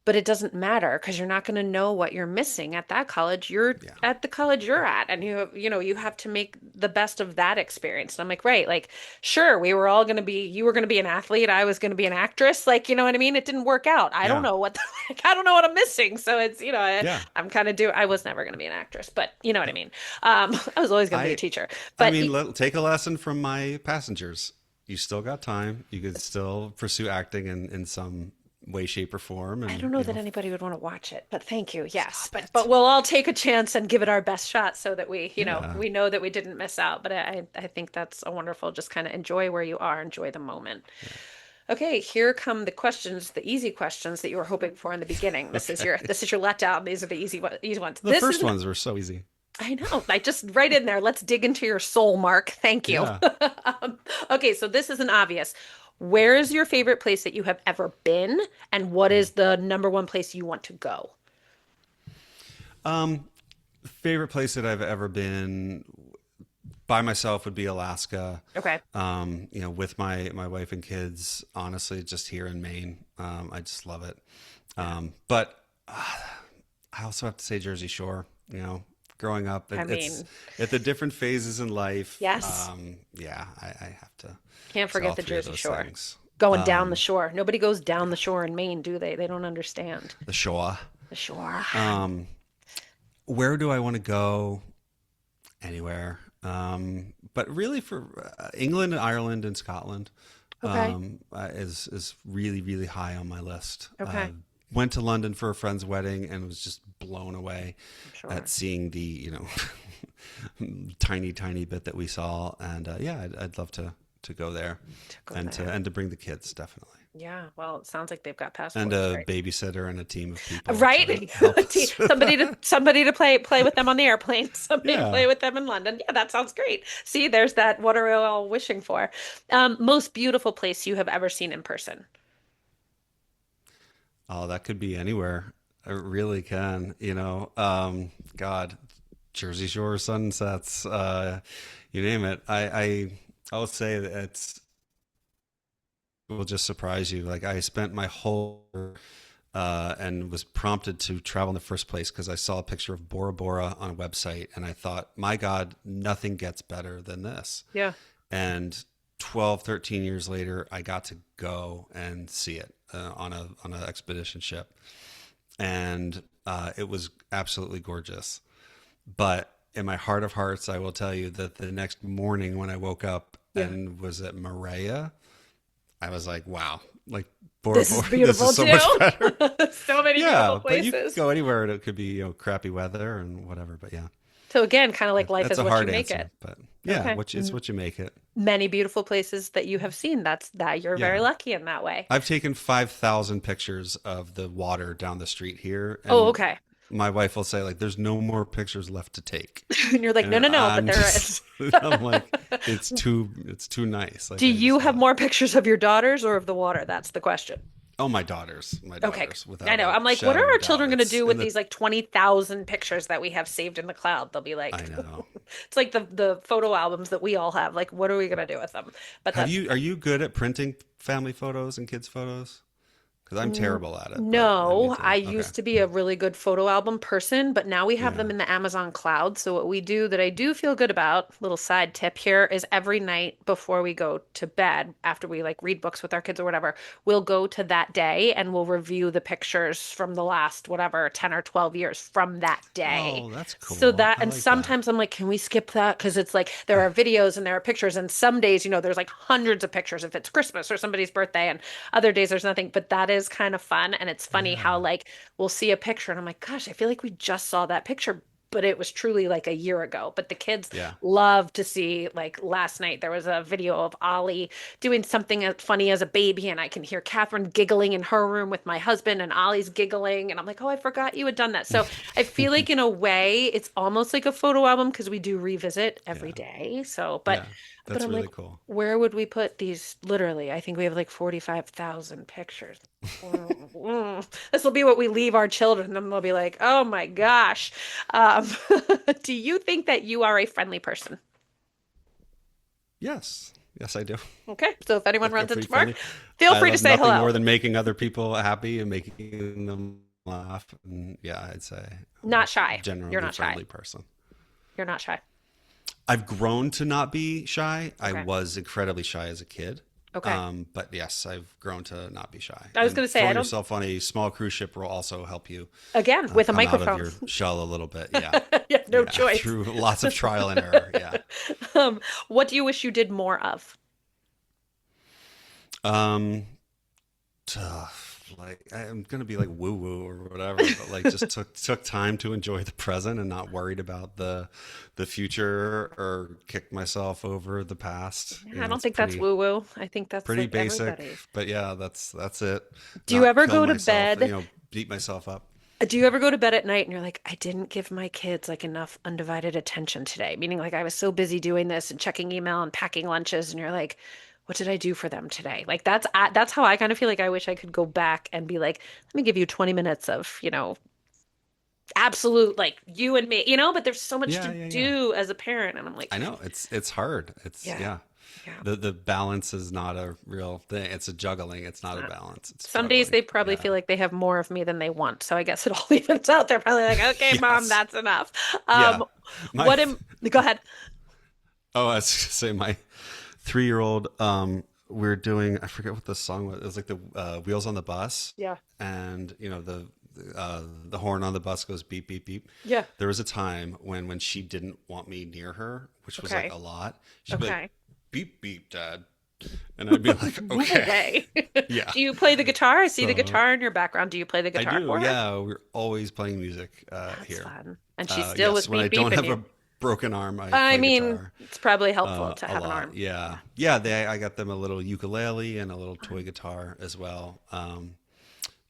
but it doesn't matter because you're not going to know what you're missing at that college. You're Yeah, at the college you're at, and you have to make the best of that experience. And I'm like, right, like, sure, we were all going to be, you were going to be an athlete, I was going to be an actress, like, you know what I mean? It didn't work out. I don't yeah, know what like, I don't know what I'm missing. So it's, yeah. I'm kind of I was never going to be an actress, but you know what I No, mean? I was always going to be a I teacher, I but mean, take a lesson from my passengers. You still got time. You could still pursue acting in some way, shape, or form, I and don't know that anybody would want to watch it, but thank you. Yes, stop but it. we'll all take a chance and give it our best shot so that Yeah. we know that we didn't miss out. But I think that's a wonderful, just kind of enjoy where you are, enjoy the moment. Yeah. Okay, here come the questions, the easy questions that you were hoping for in the beginning. Okay. This is your letdown. These are the easy ones. The This first isn't ones were so easy. I know. I just right in there. Let's dig into your soul, Mark. Thank you. Yeah. Okay, so this isn't obvious. Where is your favorite place that you have ever been, and what is the number one place you want to go? Um, Favorite place that I've ever been by myself would be Alaska. Okay. You know, with my wife and kids. Honestly, just here in Maine. I just love it. Yeah. But I also have to say Jersey Shore. You know, growing up, I it's mean, at the different phases in life. yes. Yeah, I have to Can't say all forget the three of Jersey those Shore. things. Going down the shore. Nobody goes down Yeah, the shore in Maine, do they? They don't understand. the Shoah. The shore. Um, where do I want to go? Anywhere. But really for England, Ireland, and Scotland Okay. is really really high on my list. Okay. Went to London for a friend's wedding and was just blown away I'm at sure. seeing the tiny bit that we saw. And yeah, I'd love to go there To go there. and to bring the kids definitely. Yeah. Well, it sounds like they've got And passports, a right? babysitter and a team of people to Right? help us with that. Somebody to play with them on the airplane, somebody to Yeah. play with them in London. Yeah, that sounds great. See, there's that. What are we all wishing for? Most beautiful place you have ever seen in person. Oh, that could be anywhere. It really can. God, Jersey Shore sunsets, you name it. I will say that it will just surprise you. Like I spent my whole and was prompted to travel in the first place because I saw a picture of Bora Bora on a website, and I thought, my God, nothing gets better than this. Yeah. And 12, 13 years later, I got to go and see it on an expedition ship, and it was absolutely gorgeous. But in my heart of hearts, I will tell you that the next morning when I woke up Yeah. and was at Maria, I was like, wow, like Bora This is Bora, this beautiful is so much too. better. So many beautiful Yeah, but you could places. go anywhere and it could be, crappy weather and whatever. But yeah, So again, kind of like life that's is a what you hard make it. answer. But yeah, Okay. which is what you make it. Many beautiful places that you have seen. That's that you're very Yeah. lucky in that way. I've taken 5,000 pictures of the water down the street here. Oh, And okay. my wife will say, like, there's no more pictures left to take. And you're like, no, And no, no, but I'm there is. just, I'm like, it's too nice. Do Like, I you just have gotta, more pictures of your daughters or of the water? That's the question. oh, my Okay. daughters, I without know. a I'm like, what are shadow of a our doubt. children going to It's do with in the, these like 20,000 pictures that we have saved in the cloud? They'll be I like, know. it's like the photo albums that we all have. Like, what are we going to do with them? But that's Are you good at printing family photos and kids' photos? Because I'm terrible at it, but I need No, to. I Okay. used to be a really good photo album person, but now we have them Yeah. in the Amazon cloud. So what we do that I do feel good about, little side tip here, is every night before we go to bed, after we like read books with our kids or whatever, we'll go to that day and we'll review the pictures from the last whatever 10 or 12 years from that day. Oh, that's So cool. that, I and like that. sometimes I'm like, can we skip that? Because it's like there are videos and there are pictures, and some days, there's like hundreds of pictures if it's Christmas or somebody's birthday, and other days there's nothing, but that is kind of fun. And it's funny how Yeah. like we'll see a picture and I'm like, gosh, I feel like we just saw that picture, but it was truly like a year ago. But the kids Yeah. love to see, like last night there was a video of Ollie doing something as funny as a baby, and I can hear Catherine giggling in her room with my husband, and Ollie's giggling, and I'm like, oh, I forgot you had done that. So I feel like in a way it's almost like a photo album because we do revisit every Yeah. day. So, but Yeah. but That's I'm like, really cool. where would we put these? Literally, I think we have like 45,000 pictures. This will be what we leave our children. Then they'll be like, oh my gosh. Um, do you think that you are a friendly person? Yes. Yes, I do. Okay, so if anyone I'm runs pretty into Mark, friendly. feel I free to love say nothing hello. more than making other people happy and making them laugh. And yeah, I'd say I'm Not a shy. You're generally not shy. friendly person. You're not shy. I've grown to not be shy. I Okay. was incredibly shy as a kid. Okay. But yes, I've grown to not be shy. I was And going to say, I throwing don't, yourself on a small cruise ship will also help you again, with a come out of microphone. your shell a little bit. Yeah. Yeah, no Yeah. choice. Through lots of trial and error. Yeah. Um, what do you wish you did more of? Um, like I'm gonna be like woo woo or whatever, but like just took time to enjoy the present and not worried about the future or kicked myself over the past. Yeah, I don't think that's woo-woo. I think that's Pretty like basic, everybody. but yeah, that's it. Do you Not ever kill go to myself, bed? beat myself up. Do you ever go to bed at night and you're like, I didn't give my kids like enough undivided attention today? Meaning like I was so busy doing this and checking email and packing lunches, and you're like, what did I do for them today? Like that's how I kind of feel like I wish I could go back and be like, let me give you 20 minutes of, absolute like you and me, but there's so much Yeah, to yeah, yeah. do as a parent, and I'm like, I know it's hard. It's yeah. yeah. Yeah. The balance is not a real thing. It's a juggling. It's not a balance. It's Some days juggling. they probably Yeah. feel like they have more of me than they want. So I guess it all evens out. They're probably like, okay, mom, Yes. that's enough. Yeah. My What am, go ahead. Oh, I was gonna say my 3-year-old. We're doing. I forget what the song was. It was like the Wheels on the Bus, Yeah. and the horn on the bus goes beep beep beep. Yeah. There was a time when she didn't want me near her, which was like Okay. a lot. She'd be like, Okay. beep beep, Dad, and I'd be like, Move okay, away. yeah. Do you play the guitar? I see the So guitar in your background. Do you play the I guitar do. for her? Yeah, we're always playing music That's here. fun. And she still was Yes, when I beep don't beeping have you. a broken arm, I I play mean, guitar. it's probably helpful to A have an lot. arm. Yeah. Yeah. I got them a little ukulele and a little toy guitar as well.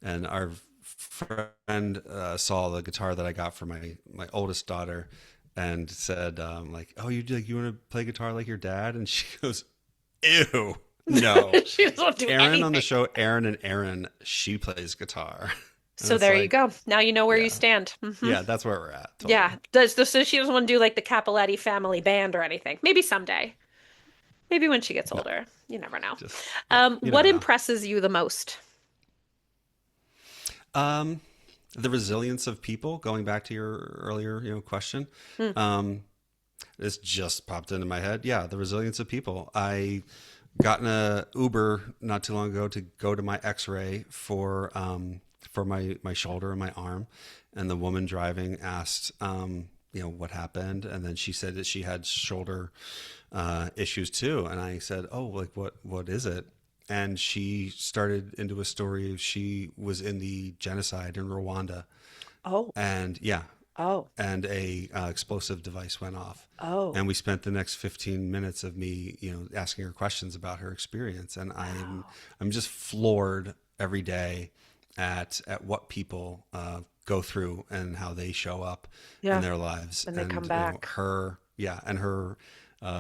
And our friend saw the guitar that I got for my oldest daughter and said, like, oh, you want to play guitar like your dad? And she goes, ew, no. She doesn't do Erin on the anything. show, Erin, she plays guitar. And So it's there you like, go. Now you know where you yeah, stand. yeah, that's where we're at. Yeah. Totally. So she doesn't want to do like the Cappelletti family band or anything. Maybe someday. Maybe when she gets No, older. You never know. just, yeah, you What never know. impresses you the most? Um, the resilience of people, going back to your earlier, question. Hmm. Um, this just popped into my head. Yeah, the resilience of people. I got in a Uber not too long ago to go to my X-ray for my shoulder and my arm, and the woman driving asked what happened, and then she said that she had shoulder issues too, and I said, oh, like what is it? And she started into a story. She was in the genocide in Rwanda, Oh, and yeah, oh, and a explosive device went off, oh, and we spent the next 15 minutes of me asking her questions about her experience, and i'm wow. i'm just floored every day at what people go through and how they show up in Yeah. their lives, And they come and back. her, yeah, and her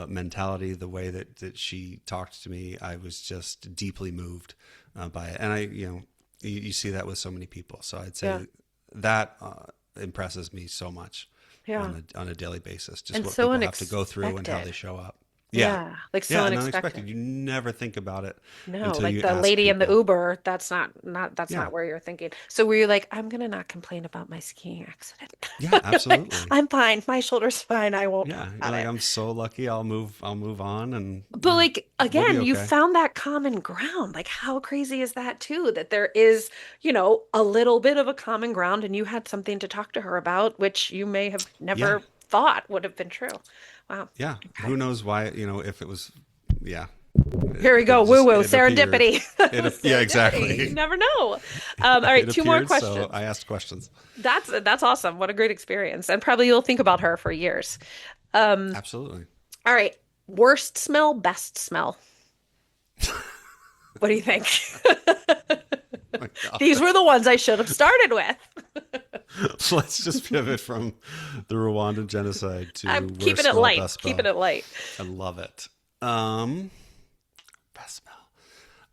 mentality, the way that she talked to me, I was just deeply moved by it. And you see that with so many people, so I'd Yeah. say that impresses me so much Yeah. on a daily basis. Just And what so people have to go through and how they unexpected. show up. Yeah, Yeah. Like so yeah, and unexpected. unexpected. You never think about it No, until like you the ask lady in the people. Uber, that's Yeah, not where you're thinking. So were you like, I'm gonna not complain about my skiing accident. yeah, Like, absolutely. I'm fine. My shoulder's fine. I won't talk Yeah, you're about like, it. I'm so lucky. I'll move on, and But like we'll be again, you okay. found that common ground. Like how crazy is that too? That there is, a little bit of a common ground and you had something to talk to her about, which you may have Yeah, never thought would have been true. Wow. yeah. Okay. Who knows why? If it was, yeah, Here we go. it Woo just woo. it appeared. Serendipity. Yeah, Serendipity. You exactly. never know. All right, It two more appeared, so questions. I asked questions. That's awesome. What a great experience. And probably you'll think about her for years. Um, Absolutely. all right. Worst smell, best smell. What do you think? Oh my God. These were the ones I should have started with. Let's just pivot from the Rwandan genocide I'm to keeping worst it smell, light, best keeping smell. it light. I love it. Um, Best smell.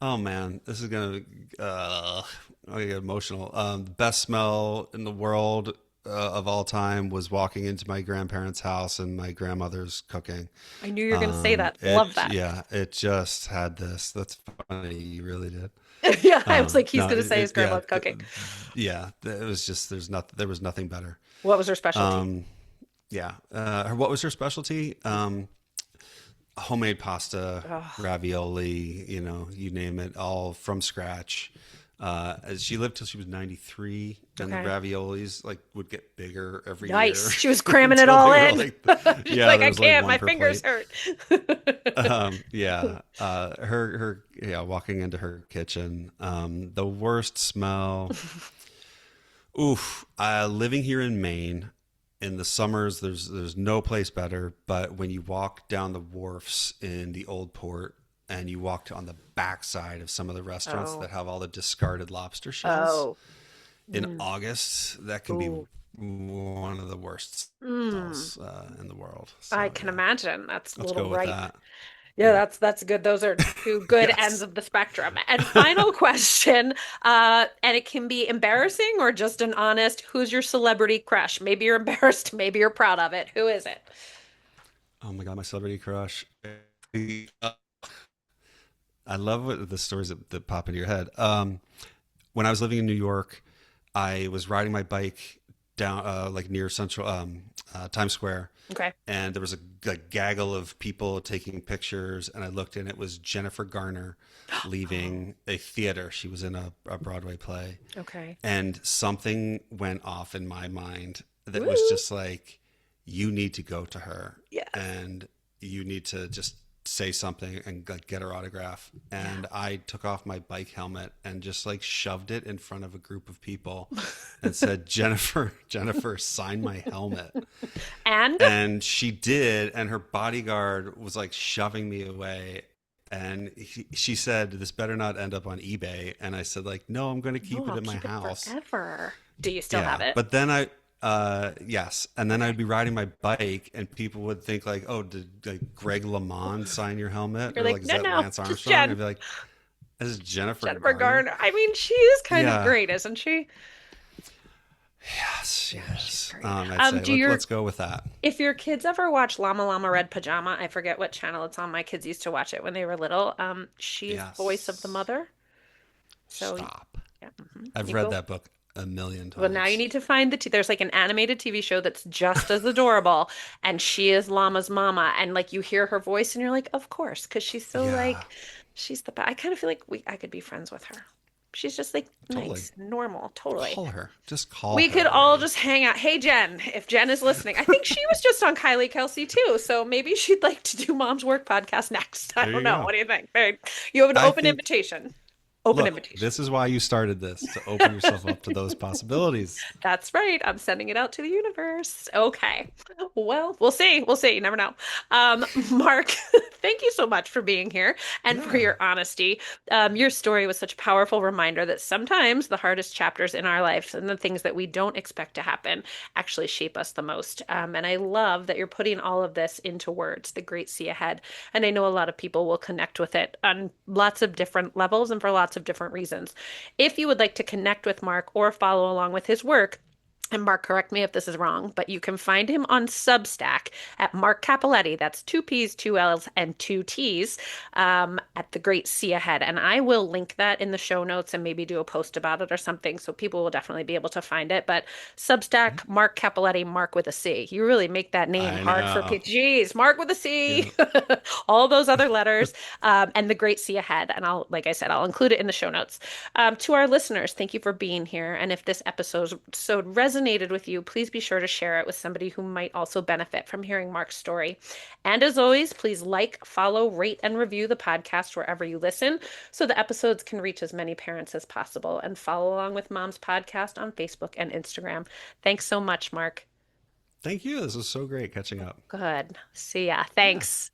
Oh man, this is gonna get emotional. The best smell in the world of all time was walking into my grandparents' house and my grandmother's cooking. I knew you were going to say that. Love that. Yeah, it just had this. That's funny. You really did. Yeah, I was like, he's No, going to say his yeah, grandma's cooking. yeah. It was just there was nothing better. What was her specialty? Um, yeah. What was her specialty? Homemade pasta, Oh, ravioli, you name it, all from scratch. As she lived till she was 93, and the okay. raviolis like would get bigger every Nice. year She was cramming it until all they were in. like, She's yeah, like, there I was like can't. one My per fingers plate. hurt. Her yeah, walking into her kitchen, the worst smell. Oof. Living here in Maine, in the summers, there's no place better. But when you walk down the wharfs in the old port, and you walk on the backside of some of the restaurants Oh, that have all the discarded lobster shells oh. in Mm. August, that can be Ooh. one of the worst Mm. smells in the world. I So can yeah, imagine. That's a let's little go with ripe. that. Yeah, Yeah. that's good. Those are two good ends Yes. of the spectrum. And final question, and it can be embarrassing or just an honest, who's your celebrity crush? Maybe you're embarrassed, maybe you're proud of it. Who is it? Oh my God, my celebrity crush. Uh, I love the stories that pop into your head. When I was living in New York, I was riding my bike down like near Central Times Square, Okay. and there was a gaggle of people taking pictures, and I looked, and it was Jennifer Garner Oh, leaving a theater. She was in a Broadway play, okay. and something went off in my mind that was Woo. just like, you need to go to her, Yes. and you need to just say something and like get her autograph. Yeah. And I took off my bike helmet and just like shoved it in front of a group of people and said, Jennifer, sign my helmet. And And she did, and her bodyguard was like shoving me away. And she said, "This better not end up on eBay." And I said, "Like, no, I'm going to no, keep it I'll in my keep it house." forever. Do you still have Yeah, it? but then yes, and then Okay. I'd be riding my bike, and people would think like, "Oh, did like Greg LeMond sign your helmet?" You're Or like, like, "Is no, that no, Lance just Armstrong?" Jen. I'd be like, "This is Jennifer Jennifer Garner." Garner. I mean, she is kind of Yeah. great, isn't she? Yes, Yeah, she's yes. great. I'd say Do your let's go with that. If your kids ever watch Llama Llama Red Pajama, I forget what channel it's on. My kids used to watch it when they were little. She's the voice of the Yes. mother. So Stop. yeah, I've you read go. that book. a million Well, now you times. need to find there's like an animated TV show that's just as adorable, and she is Llama's mama, and like you hear her voice, and you're like, of course, because she's so Yeah, like, she's the best. I kind of feel like I could be friends with her. She's just like totally. nice, normal, totally. Call her. Just call We could her all already. just hang out. Hey, Jen, if Jen is listening, I think she was just on Kylie Kelsey too, so maybe she'd like to do Mom's Work podcast next. I There don't you know. go. What do you think? There, you have an I open think, invitation. Open look, invitation. this is why you started this, to open yourself up to those possibilities. That's right. I'm sending it out to the universe. Okay. Well, we'll see. We'll see. You never know. Mark, thank you so much for being here and for Yeah, your honesty. Your story was such a powerful reminder that sometimes the hardest chapters in our life and the things that we don't expect to happen actually shape us the most. And I love that you're putting all of this into words, the great sea ahead. And I know a lot of people will connect with it on lots of different levels and for lots of different reasons. If you would like to connect with Mark or follow along with his work, and Mark, correct me if this is wrong, but you can find him on Substack at Marc Cappelletti. That's two P's, two L's, and two T's at the Great Sea Ahead. And I will link that in the show notes and maybe do a post about it or something. So people will definitely be able to find it. But Substack, Marc Cappelletti, Mark with a C. You really make that name I hard for know. people. Geez, Mark with a C. Yeah. All those other letters and the Great Sea Ahead. And like I said, I'll include it in the show notes. To our listeners, thank you for being here. And if this episode resonated with you, please be sure to share it with somebody who might also benefit from hearing Mark's story. And as always, please like, follow, rate, and review the podcast wherever you listen so the episodes can reach as many parents as possible. And follow along with Mom's Podcast on Facebook and Instagram. Thanks so much, Mark. Thank you. This was so great catching up. Good. See ya. Yeah. Thanks.